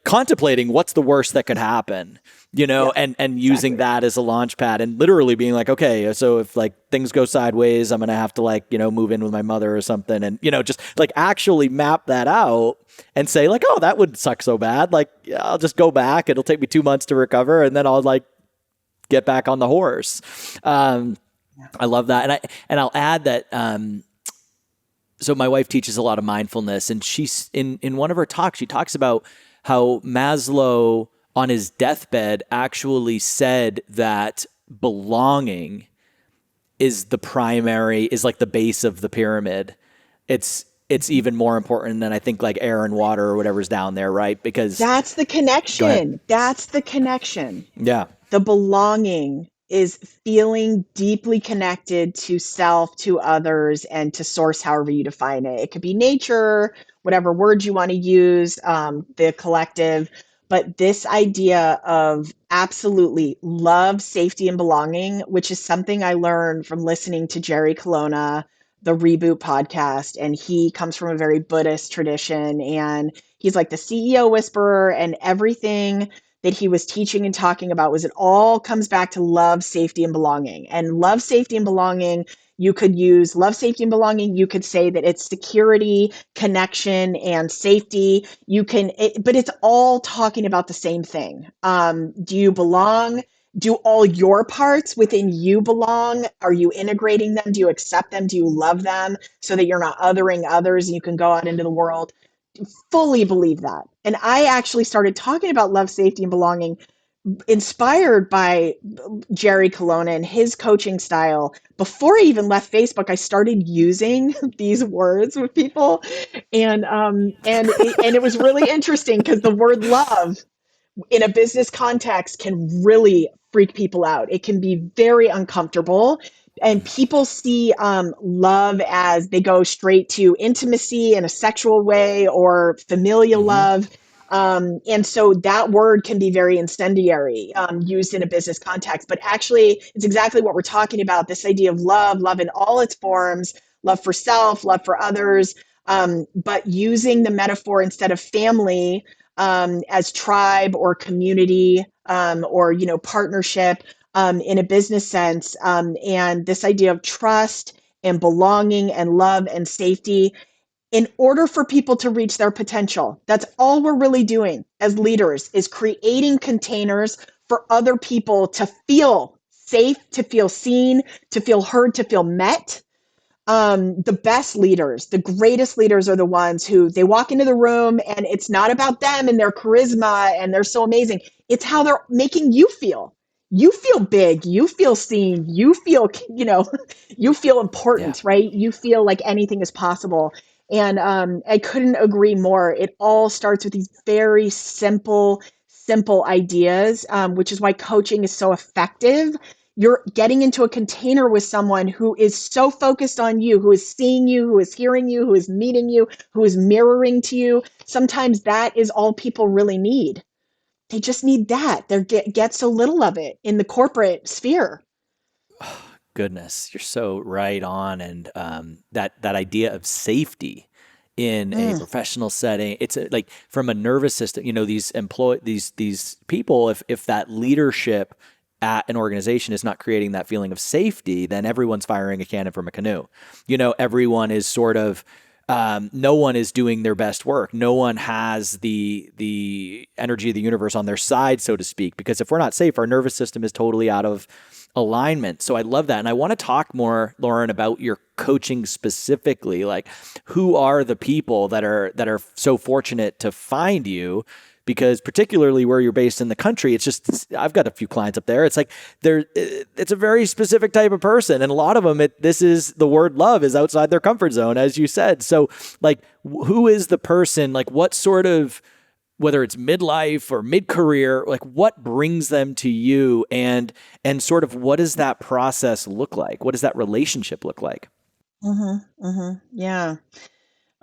contemplating what's the worst that could happen, Yeah, and using exactly. that as a launch pad and literally being like, okay, so if like things go sideways, I'm going to have to like, move in with my mother or something. And, just like actually map that out and say like, oh, that wouldn't suck so bad. Like, yeah, I'll just go back. It'll take me 2 months to recover. And then I'll like get back on the horse. I love that. And I'll add that, so my wife teaches a lot of mindfulness, and she's in one of her talks, she talks about how Maslow on his deathbed actually said that belonging is like the base of the pyramid. It's even more important than I think like air and water or whatever's down there, right? Because That's the go ahead. connection. That's the connection. Yeah. The belonging is feeling deeply connected to self, to others, and to source, however you define it. It could be nature, whatever word you want to use, the collective. But this idea of absolutely love, safety, and belonging, which is something I learned from listening to Jerry Colonna, the Reboot podcast. And he comes from a very Buddhist tradition. And he's like the CEO whisperer, and everything that he was teaching and talking about was it all comes back to love, safety, and belonging. And love, safety, and belonging, you could use love, safety, and belonging. You could say that it's security, connection, and safety. But it's all talking about the same thing. Do you belong? Do all your parts within you belong? Are you integrating them? Do you accept them? Do you love them so that you're not othering others and you can go out into the world? Fully believe that. And I actually started talking about love, safety, and belonging inspired by Jerry Colonna and his coaching style. Before I even left Facebook, I started using these words with people. And it was really interesting because the word love in a business context can really freak people out. It can be very uncomfortable. And people see love as they go straight to intimacy in a sexual way or familial Mm-hmm. love. And so that word can be very incendiary used in a business context. But actually, it's exactly what we're talking about, this idea of love in all its forms, love for self, love for others, but using the metaphor instead of family as tribe or community or partnership in a business sense, and this idea of trust and belonging and love and safety in order for people to reach their potential. That's all we're really doing as leaders, is creating containers for other people to feel safe, to feel seen, to feel heard, to feel met, The best leaders, the greatest leaders are the ones who they walk into the room and it's not about them and their charisma and they're so amazing. It's how they're making you feel. You feel big, you feel seen, you feel, you feel Yeah. important, right? You feel like anything is possible. And I couldn't agree more. It all starts with these very simple ideas, which is why coaching is so effective. You're getting into a container with someone who is so focused on you, who is seeing you, who is hearing you, who is meeting you, who is mirroring to you. Sometimes that is all people really need. They just need that. They get so little of it in the corporate sphere. Goodness, you're so right on, and that idea of safety in a Mm, professional setting, it's like from a nervous system. These people, if that leadership at an organization is not creating that feeling of safety, then everyone's firing a cannon from a canoe. Everyone is sort of no one is doing their best work. No one has the energy of the universe on their side, so to speak. Because if we're not safe, our nervous system is totally out of alignment. So I love that. And I want to talk more, Lauren, about your coaching specifically. Like, who are the people that are so fortunate to find you? Because particularly where you're based in the country, it's just, I've got a few clients up there. It's like it's a very specific type of person. And a lot of them, this is the word love is outside their comfort zone, as you said. So like, who is the person, like what sort of, whether it's midlife or mid-career, like what brings them to you, and sort of what does that process look like? What does that relationship look like? yeah.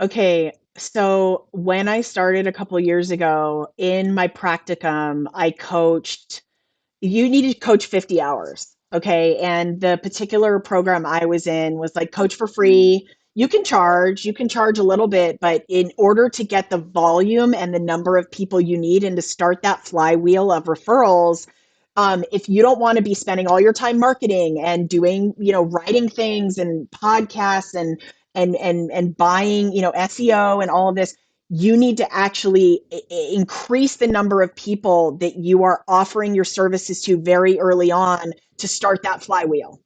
Okay. So when I started a couple years ago in my practicum, I coached you need to coach 50 hours. Okay. And the particular program I was in was like coach for free. You can charge a little bit, but in order to get the volume and the number of people you need and to start that flywheel of referrals, if you don't want to be spending all your time marketing and doing, writing things and podcasts and buying, SEO and all of this, you need to actually increase the number of people that you are offering your services to very early on to start that flywheel.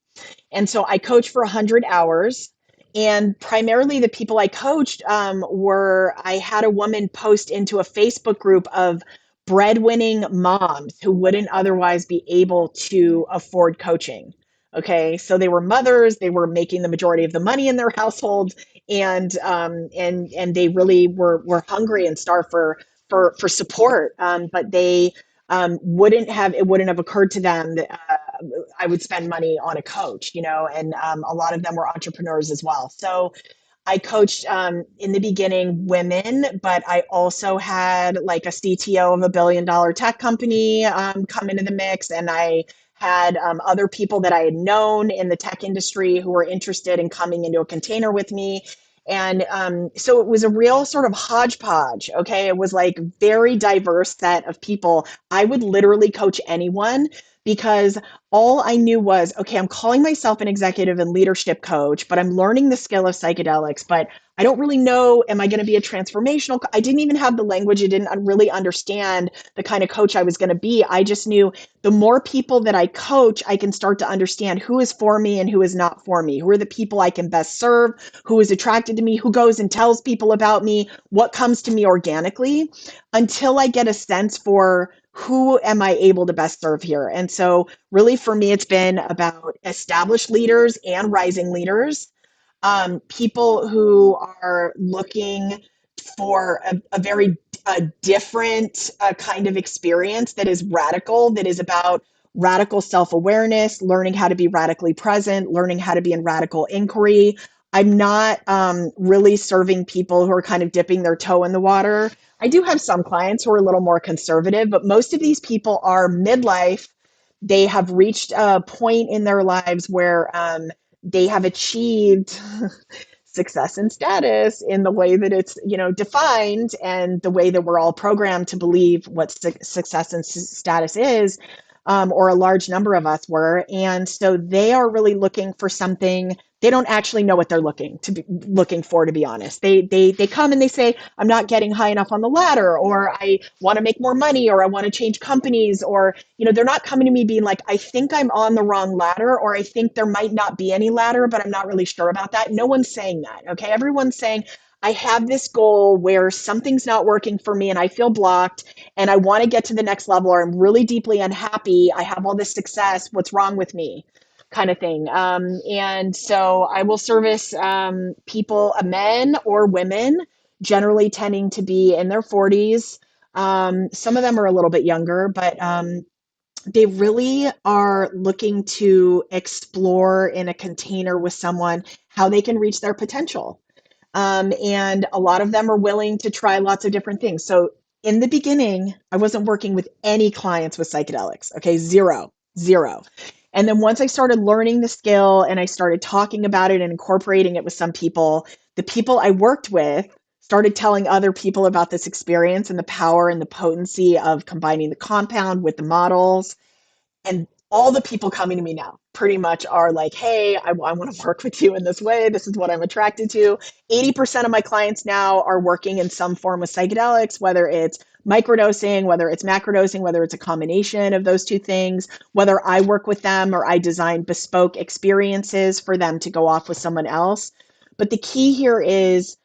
And so I coached for 100 hours. And primarily the people I coached I had a woman post into a Facebook group of breadwinning moms who wouldn't otherwise be able to afford coaching. Okay, so they were mothers, they were making the majority of the money in their household, and they really were hungry and starved for support. But they it wouldn't have occurred to them that I would spend money on a coach, and a lot of them were entrepreneurs as well. So I coached in the beginning women, but I also had like a CTO of $1 billion tech company come into the mix, and I had other people that I had known in the tech industry who were interested in coming into a container with me. And so it was a real sort of hodgepodge. Okay. It was like very diverse set of people. I would literally coach anyone because all I knew was, okay, I'm calling myself an executive and leadership coach, but I'm learning the skill of psychedelics, but I don't really know, am I going to be a transformational? I didn't even have the language. I didn't really understand the kind of coach I was going to be. I just knew the more people that I coach, I can start to understand who is for me and who is not for me. Who are the people I can best serve? Who is attracted to me? Who goes and tells people about me? What comes to me organically until I get a sense for who am I able to best serve here? And so really for me, it's been about established leaders and rising leaders, people who are looking for a very different kind of experience that is radical, that is about radical self-awareness, learning how to be radically present, learning how to be in radical inquiry. I'm not really serving people who are kind of dipping their toe in the water. I do have some clients who are a little more conservative, but most of these people are midlife. They have reached a point in their lives where they have achieved success and status in the way that it's defined, and the way that we're all programmed to believe what success and status is, or a large number of us were. And so they are really looking for something They don't actually know what they're looking for, to be honest. They come and they say, I'm not getting high enough on the ladder, or I want to make more money, or I want to change companies, or, they're not coming to me being like, I think I'm on the wrong ladder, or I think there might not be any ladder, but I'm not really sure about that. No one's saying that. Okay. Everyone's saying, I have this goal where something's not working for me and I feel blocked and I want to get to the next level, or I'm really deeply unhappy. I have all this success. What's wrong with me? Kind of thing. And so I will service people, men or women, generally tending to be in their 40s. Some of them are a little bit younger, but they really are looking to explore in a container with someone how they can reach their potential. And a lot of them are willing to try lots of different things. So in the beginning, I wasn't working with any clients with psychedelics. Okay, zero, zero. And then once I started learning the skill and I started talking about it and incorporating it with some people, the people I worked with started telling other people about this experience and the power and the potency of combining the compound with the models. And all the people coming to me now pretty much are like, hey, I want to work with you in this way. This is what I'm attracted to. 80% of my clients now are working in some form of psychedelics, whether it's microdosing, whether it's macrodosing, whether it's a combination of those two things, whether I work with them or I design bespoke experiences for them to go off with someone else. But the key here is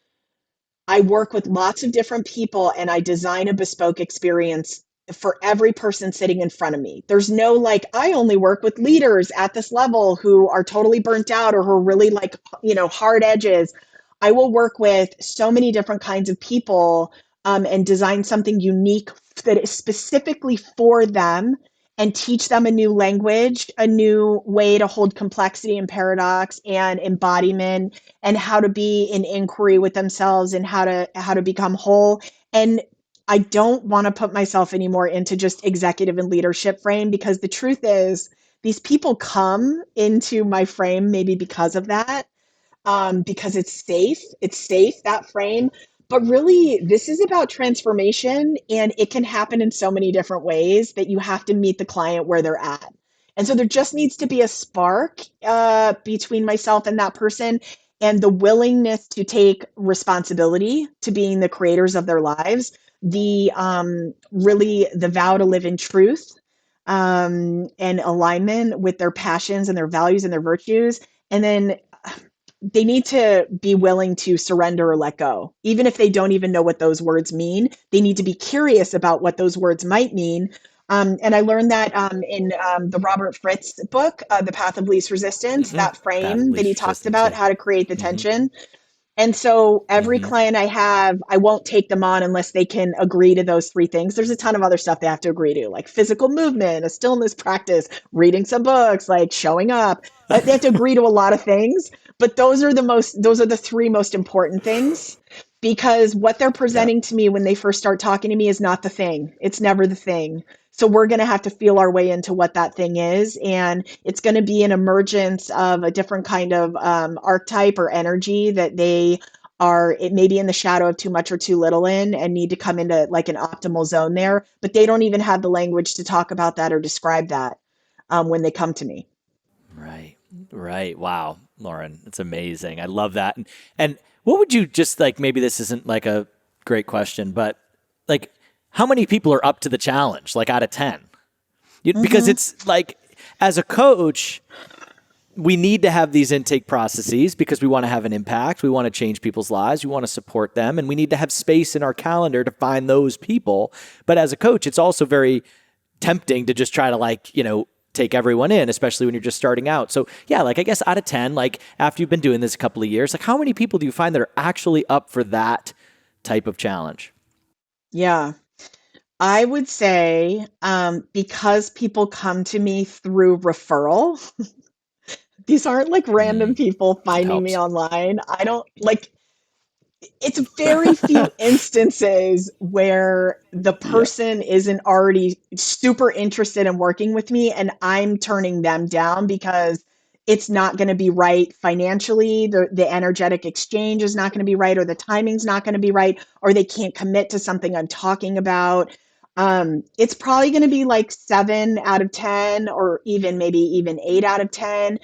I work with lots of different people and I design a bespoke experience for every person sitting in front of me. There's no like, I only work with leaders at this level who are totally burnt out or who are really like, hard edges. I will work with so many different kinds of people and design something unique that is specifically for them and teach them a new language, a new way to hold complexity and paradox and embodiment and how to be in inquiry with themselves and how to become whole. And I don't want to put myself anymore into just executive and leadership frame, because the truth is these people come into my frame maybe because of that, because it's safe, that frame. But really, this is about transformation, and it can happen in so many different ways that you have to meet the client where they're at. And so there just needs to be a spark between myself and that person, and the willingness to take responsibility to being the creators of their lives, really the vow to live in truth and alignment with their passions and their values and their virtues. And then they need to be willing to surrender or let go. Even if they don't even know what those words mean, they need to be curious about what those words might mean. And I learned that in the Robert Fritz book, The Path of Least Resistance, Hmm. that Path of frame that he least talks resistance. about Yeah. how to create the Hmm. tension. And so every Hmm. client I have, I won't take them on unless they can agree to those three things. There's a ton of other stuff they have to agree to, like physical movement, a stillness practice, reading some books, like showing up. They have to agree to a lot of things, but those are the three most important things, because what they're Yeah. presenting to me when they first start talking to me is not the thing. It's never the thing. So we're going to have to feel our way into what that thing is. And it's going to be an emergence of a different kind of archetype or energy that they are, it may be in the shadow of too much or too little in, and need to come into like an optimal zone there. But they don't even have the language to talk about that or describe that when they come to me. Right. Right. Wow, Lauren, it's amazing. I love that. And what would you just like? Maybe this isn't like a great question, but like, how many people are up to the challenge? Like out of 10? Because Mm-hmm. it's like, as a coach, we need to have these intake processes because we want to have an impact. We want to change people's lives. We want to support them. And we need to have space in our calendar to find those people. But as a coach, it's also very tempting to just try to take everyone in, especially when you're just starting out. So yeah, like I guess out of 10, like after you've been doing this a couple of years, like how many people do you find that are actually up for that type of challenge? Yeah. I would say because people come to me through referral, these aren't like random Mm, people that finding me helps. online. I don't like, it's very few instances where the Yeah. person isn't already super interested in working with me and I'm turning them down because it's not going to be right financially. The energetic exchange is not going to be right, or the timing's not going to be right, or they can't commit to something I'm talking about. It's probably going to be like 7 out of 10, or even maybe even 8 out of 10.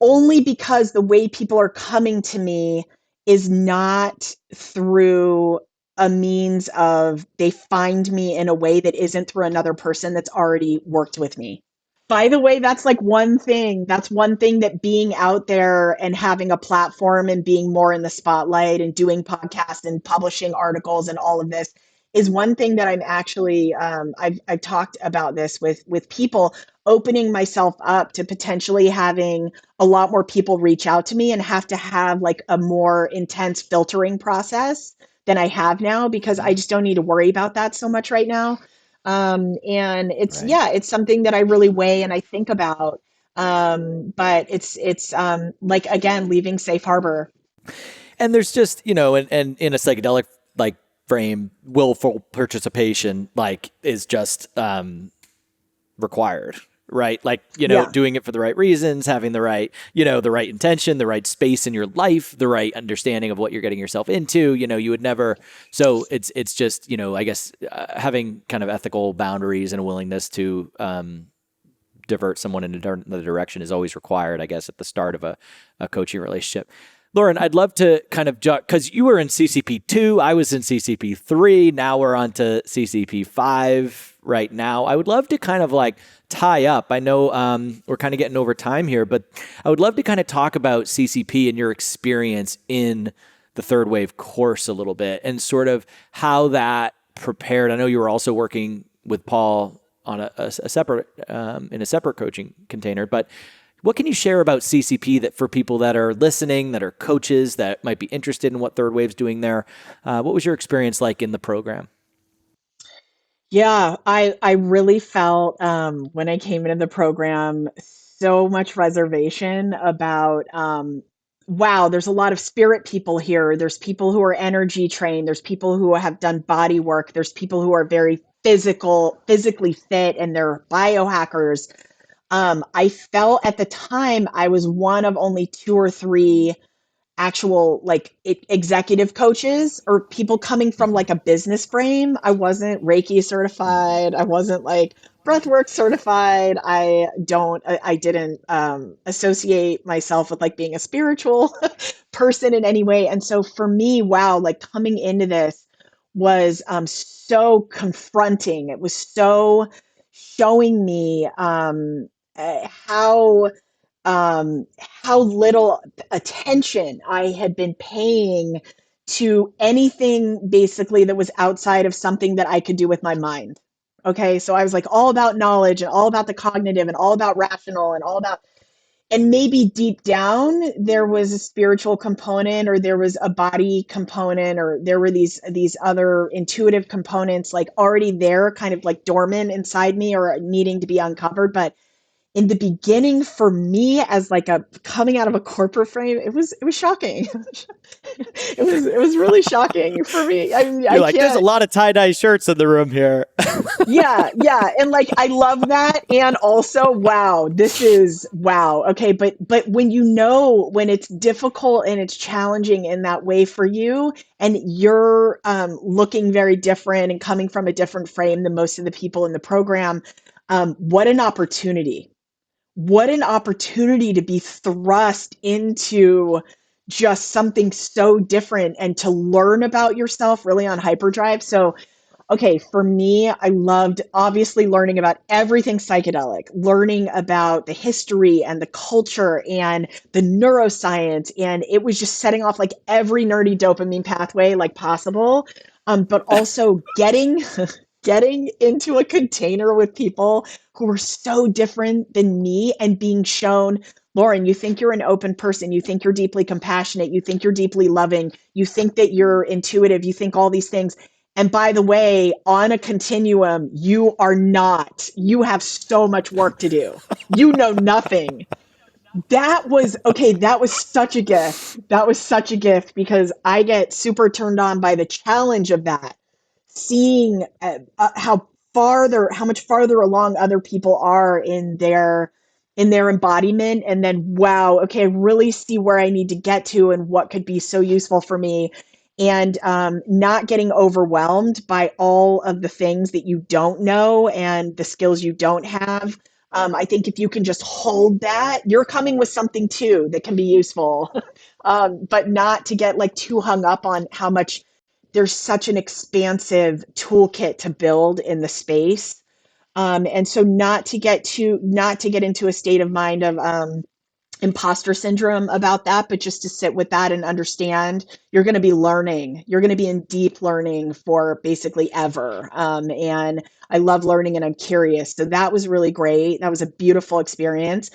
only because the way people are coming to me is not through a means of they find me in a way that isn't through another person that's already worked with me. By the way, that's like one thing. That's one thing that being out there and having a platform and being more in the spotlight and doing podcasts and publishing articles and all of this is one thing that I'm actually I've talked about this with people, opening myself up to potentially having a lot more people reach out to me and have to have like a more intense filtering process than I have now, because I just don't need to worry about that so much right now. And it's, Right. yeah, it's something that I really weigh and I think about. But it's like, again, leaving safe harbor. And there's just, and in a psychedelic like frame, willful participation like is just required, right? Like, Yeah. doing it for the right reasons, having the right, the right intention, the right space in your life, the right understanding of what you're getting yourself into. You would never. So it's just, I guess having kind of ethical boundaries and a willingness to divert someone in another direction is always required, I guess, at the start of a coaching relationship. Lauren, I'd love to kind of, because you were in CCP 2, I was in CCP 3, now we're on to CCP 5 right now. I would love to kind of like tie up. I know we're kind of getting over time here, but I would love to kind of talk about CCP and your experience in the Third Wave course a little bit and sort of how that prepared. I know you were also working with Paul on a separate, in a separate coaching container, but what can you share about CCP that for people that are listening, that are coaches, that might be interested in what Third Wave's doing there? What was your experience like in the program? Yeah, I really felt when I came into the program so much reservation about wow, there's a lot of spirit people here. There's people who are energy trained. There's people who have done body work. There's people who are very physically fit, and they're biohackers. I felt at the time I was one of only two or three actual like executive coaches or people coming from Mm-hmm. like a business frame. I wasn't Reiki Mm-hmm. certified. I wasn't like breathwork certified. I didn't associate myself with like being a spiritual person in any way. And so for me, wow, like coming into this was so confronting. It was so showing me how little attention I had been paying to anything basically that was outside of something that I could do with my mind. Okay, so I was like all about knowledge and all about the cognitive and all about rational and all about, and maybe deep down there was a spiritual component or there was a body component or there were these other intuitive components like already there kind of like dormant inside me or needing to be uncovered. But in the beginning for me as like a coming out of a corporate frame, it was shocking. It was really shocking for me. I mean, You're I like, there's a can't. lot of tie-dye shirts in the room here. Yeah, yeah, and like I love that, and also wow, this is wow. Okay, but when you know when it's difficult and it's challenging in that way for you, and you're looking very different and coming from a different frame than most of the people in the program, what an opportunity. What an opportunity to be thrust into just something so different and to learn about yourself really on hyperdrive. So, okay, for me, I loved obviously learning about everything psychedelic, learning about the history and the culture and the neuroscience. And it was just setting off like every nerdy dopamine pathway like possible. But also getting into a container with people who were so different than me and being shown, Lauren, you think you're an open person. You think you're deeply compassionate. You think you're deeply loving. You think that you're intuitive. You think all these things. And by the way, on a continuum, you are not. You have so much work to do. You know nothing. That was okay. That was such a gift. That was such a gift because I get super turned on by the challenge of that, seeing how much farther along other people are in their embodiment, and then wow, okay, I really see where I need to get to and what could be so useful for me, and not getting overwhelmed by all of the things that you don't know and the skills you don't have. I think if you can just hold that, you're coming with something too that can be useful, but not to get like too hung up on how much there's such an expansive toolkit to build in the space. And so not to get into a state of mind of imposter syndrome about that, but just to sit with that and understand you're going to be learning. You're going to be in deep learning for basically ever. And I love learning and I'm curious. So that was really great. That was a beautiful experience.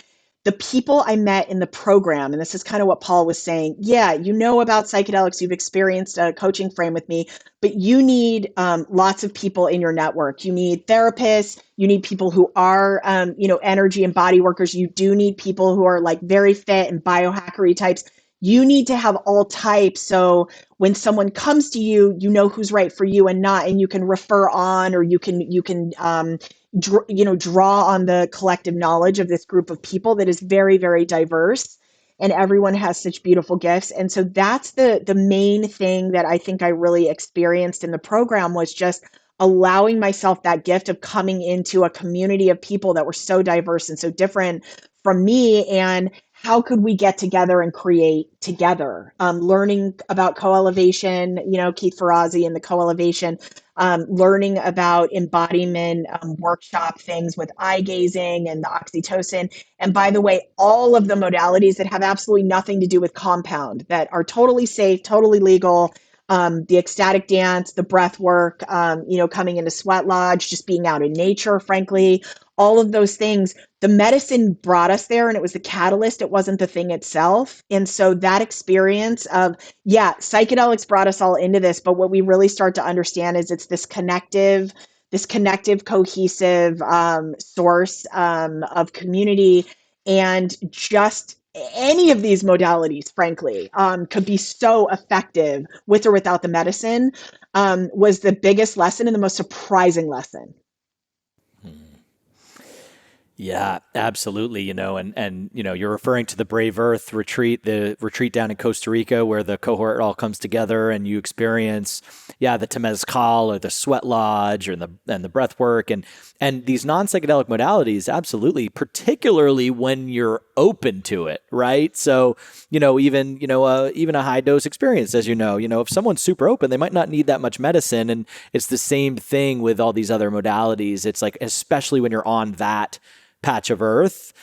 The people I met in the program, and this is kind of what Paul was saying. Yeah, you know about psychedelics, you've experienced a coaching frame with me, but you need lots of people in your network. You need therapists. You need people who are, energy and body workers. You do need people who are like very fit and biohackery types. You need to have all types. So when someone comes to you, you know who's right for you and not, and you can refer on, or draw on the collective knowledge of this group of people that is very, very diverse, and everyone has such beautiful gifts. And so that's the main thing that I think I really experienced in the program, was just allowing myself that gift of coming into a community of people that were so diverse and so different from me. And how could we get together and create together? Learning about co-elevation, Keith Ferrazzi and the co-elevation, learning about embodiment, workshop things with eye gazing and the oxytocin. And by the way, all of the modalities that have absolutely nothing to do with compound, that are totally safe, totally legal. The ecstatic dance, the breath work, coming into Sweat Lodge, just being out in nature, frankly, all of those things. The medicine brought us there and it was the catalyst. It wasn't the thing itself. And so that experience of, yeah, psychedelics brought us all into this, but what we really start to understand is it's this connective, cohesive source of community. And just any of these modalities, frankly, could be so effective with or without the medicine, was the biggest lesson and the most surprising lesson. Yeah, absolutely. You're referring to the Brave Earth retreat, the retreat down in Costa Rica where the cohort all comes together and you experience, the Temazcal or the Sweat Lodge and the breath work and these non-psychedelic modalities. Absolutely. Particularly when you're open to it. Right. So, even a high dose experience, as if someone's super open, they might not need that much medicine. And it's the same thing with all these other modalities. It's like, especially when you're on that patch of earth,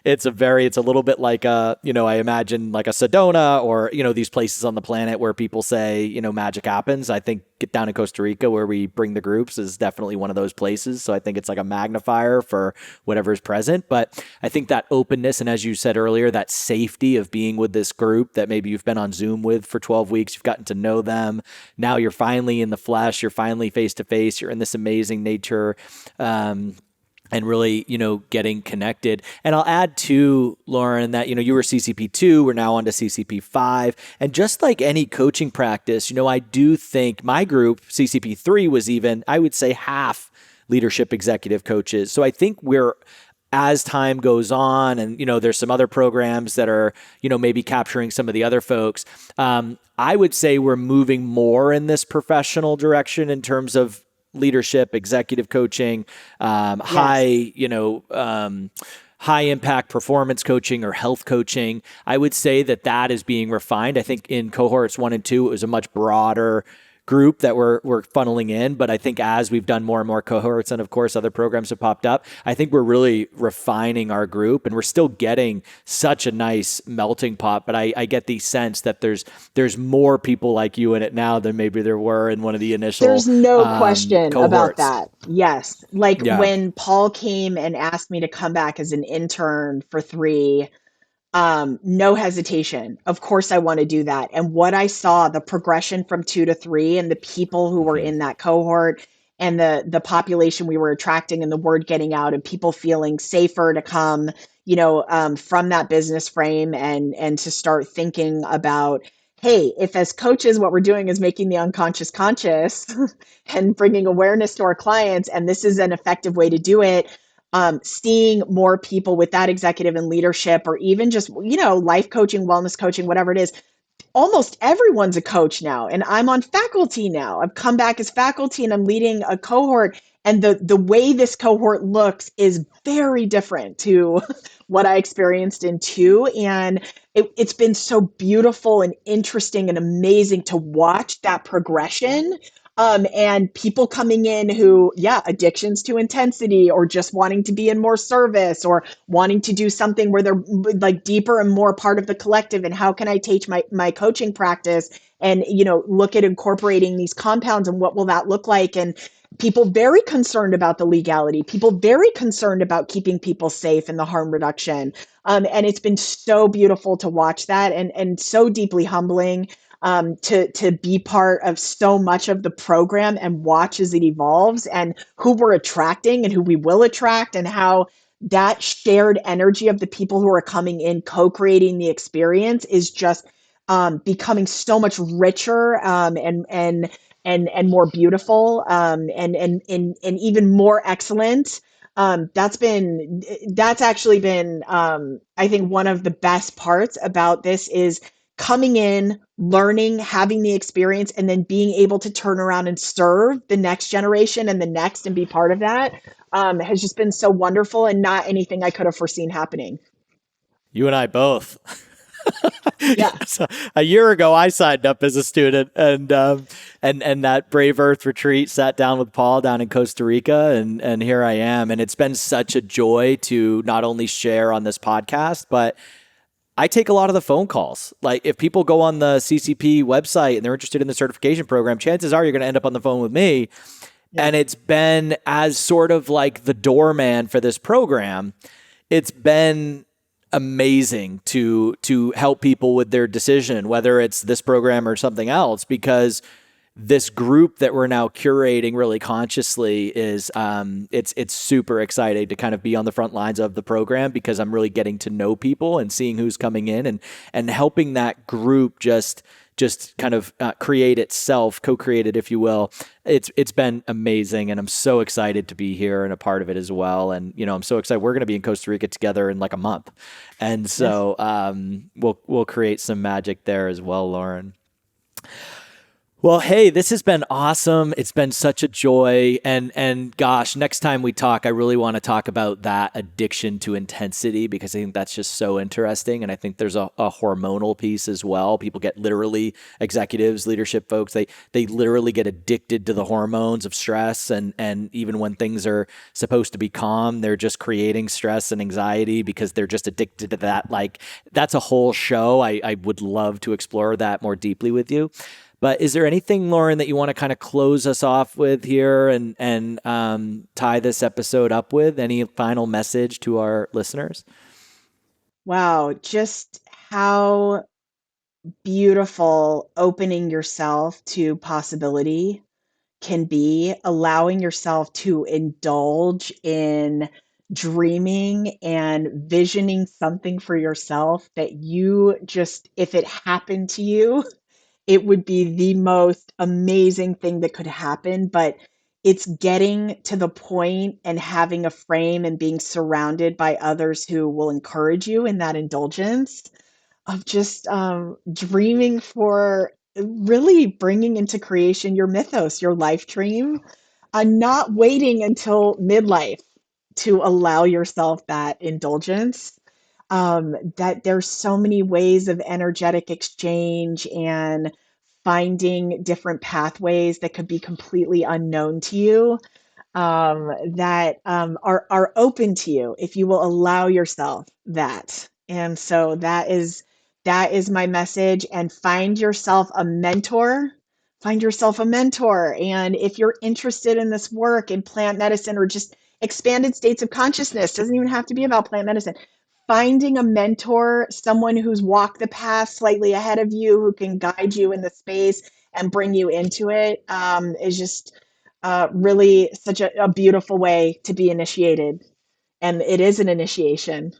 it's a little bit like I imagine like a Sedona or, these places on the planet where people say, magic happens. I think down in Costa Rica where we bring the groups is definitely one of those places. So I think it's like a magnifier for whatever's present. But I think that openness, and as you said earlier, that safety of being with this group that maybe you've been on Zoom with for 12 weeks, you've gotten to know them. Now you're finally in the flesh, you're finally face to face, you're in this amazing nature. And really, getting connected. And I'll add to, Lauren, that, you were CCP2, we're now on to CCP5. And just like any coaching practice, I do think my group, CCP3, was even, I would say, half leadership executive coaches. So I think as time goes on and, there's some other programs that are, maybe capturing some of the other folks, I would say we're moving more in this professional direction in terms of leadership, executive coaching, high impact performance coaching or health coaching. I would say that is being refined. I think in cohorts 1 and 2, it was a much broader group that we're funneling in. But I think as we've done more and more cohorts, and of course other programs have popped up, I think we're really refining our group, and we're still getting such a nice melting pot. But I get the sense that there's more people like you in it now than maybe there were in one of the initial There's no question cohorts. about that. Yes. Like Yeah. when Paul came and asked me to come back as an intern for 3, no hesitation. Of course, I want to do that. And what I saw, the progression from 2 to 3, and the people who were in that cohort, and the population we were attracting, and the word getting out, and people feeling safer to come, from that business frame, and to start thinking about, hey, if as coaches, what we're doing is making the unconscious conscious and bringing awareness to our clients, and this is an effective way to do it. Seeing more people with that executive and leadership, or even just, life coaching, wellness coaching, whatever it is, almost everyone's a coach now. And I'm on faculty now. I've come back as faculty and I'm leading a cohort. And the way this cohort looks is very different to what I experienced in two. And it's been so beautiful and interesting and amazing to watch that progression. And people coming in who, yeah, addictions to intensity, or just wanting to be in more service, or wanting to do something where they're like deeper and more part of the collective. And how can I take my coaching practice and, look at incorporating these compounds, and what will that look like? And people very concerned about the legality, people very concerned about keeping people safe and the harm reduction. And it's been so beautiful to watch that, and so deeply humbling, to be part of so much of the program and watch as it evolves, and who we're attracting and who we will attract, and how that shared energy of the people who are coming in, co-creating the experience, is just becoming so much richer, and more beautiful, and even more excellent. That's actually been, I think, one of the best parts about this is coming in, learning, having the experience, and then being able to turn around and serve the next generation and the next, and be part of that, has just been so wonderful, and not anything I could have foreseen happening. You and I both. Yeah. So a year ago, I signed up as a student, and that Brave Earth retreat, sat down with Paul down in Costa Rica, and here I am. And it's been such a joy to not only share on this podcast, but I take a lot of the phone calls. Like, if people go on the CCP website and they're interested in the certification program, chances are you're going to end up on the phone with me. Yeah. And it's been, as sort of like the doorman for this program, it's been amazing to help people with their decision, whether it's this program or something else, because this group that we're now curating really consciously is, it's super exciting to kind of be on the front lines of the program, because I'm really getting to know people and seeing who's coming in, and helping that group just kind of create itself, co-create it, if you will. It's been amazing, and I'm so excited to be here and a part of it as well. And I'm so excited. We're going to be in Costa Rica together in like a month, and so we'll create some magic there as well, Lauren. Well, hey, this has been awesome. It's been such a joy. And gosh, next time we talk, I really want to talk about that addiction to intensity, because I think that's just so interesting. And I think there's a hormonal piece as well. People get literally, executives, leadership folks, they literally get addicted to the hormones of stress. And even when things are supposed to be calm, they're just creating stress and anxiety because they're just addicted to that. Like, that's a whole show. I would love to explore that more deeply with you. But is there anything, Lauren, that you want to kind of close us off with here, and tie this episode up with? Any final message to our listeners? Wow, just how beautiful opening yourself to possibility can be, allowing yourself to indulge in dreaming and visioning something for yourself that you just, if it happened to you, it would be the most amazing thing that could happen. But it's getting to the point and having a frame and being surrounded by others who will encourage you in that indulgence of just, dreaming for really bringing into creation your mythos, your life dream, and not waiting until midlife to allow yourself that indulgence. That there's so many ways of energetic exchange and finding different pathways that could be completely unknown to you, that are open to you if you will allow yourself that. And so that is my message. And find yourself a mentor. Find yourself a mentor. And if you're interested in this work in plant medicine, or just expanded states of consciousness, doesn't even have to be about plant medicine. Finding a mentor, someone who's walked the path slightly ahead of you, who can guide you in the space and bring you into it, is just really such a beautiful way to be initiated. And it is an initiation.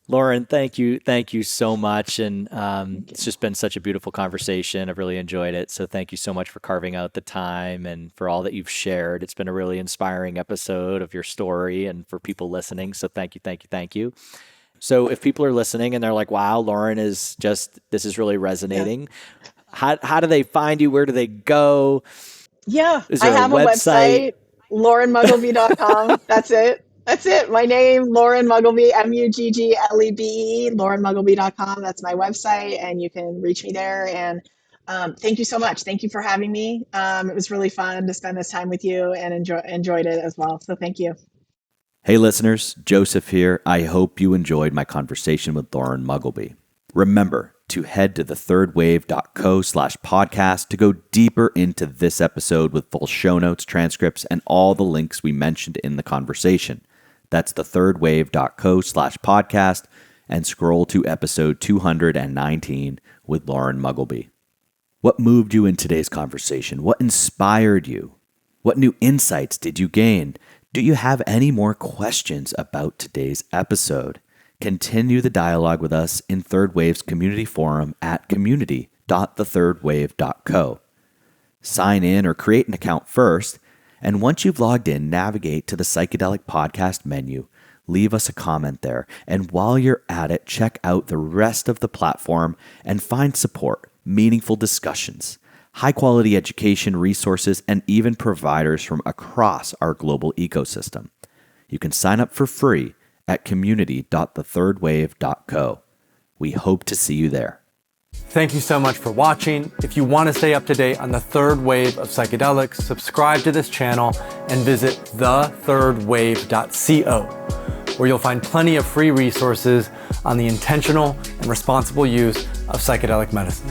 Lauren, thank you. Thank you so much. And Thank it's you. just been such a beautiful conversation. I've really enjoyed it. So thank you so much for carving out the time and for all that you've shared. It's been a really inspiring episode of your story and for people listening. So thank you, thank you, thank you. So if people are listening and they're like, wow, Lauren is just, this is really Yeah. resonating. How do they find you? Where do they go? Yeah, Is I there a have a website? website. LaurenMugglebee.com. That's it. That's it. My name, Lauren Mugglebee, Mugglebe, LaurenMugglebee.com. That's my website, and you can reach me there. And thank you so much. Thank you for having me. It was really fun to spend this time with you, and enjoyed it as well. So thank you. Hey listeners, Joseph here. I hope you enjoyed my conversation with Lauren Mugglebee. Remember to head to thethirdwave.co/podcast to go deeper into this episode with full show notes, transcripts, and all the links we mentioned in the conversation. That's thethirdwave.co/podcast and scroll to episode 219 with Lauren Mugglebee. What moved you in today's conversation? What inspired you? What new insights did you gain? Do you have any more questions about today's episode? Continue the dialogue with us in Third Wave's community forum at community.thethirdwave.co. Sign in or create an account first, and once you've logged in, navigate to the Psychedelic Podcast menu. Leave us a comment there, and while you're at it, check out the rest of the platform and find support, meaningful discussions, high-quality education resources, and even providers from across our global ecosystem. You can sign up for free at community.thethirdwave.co. We hope to see you there. Thank you so much for watching. If you want to stay up to date on the third wave of psychedelics, subscribe to this channel and visit thethirdwave.co, where you'll find plenty of free resources on the intentional and responsible use of psychedelic medicine.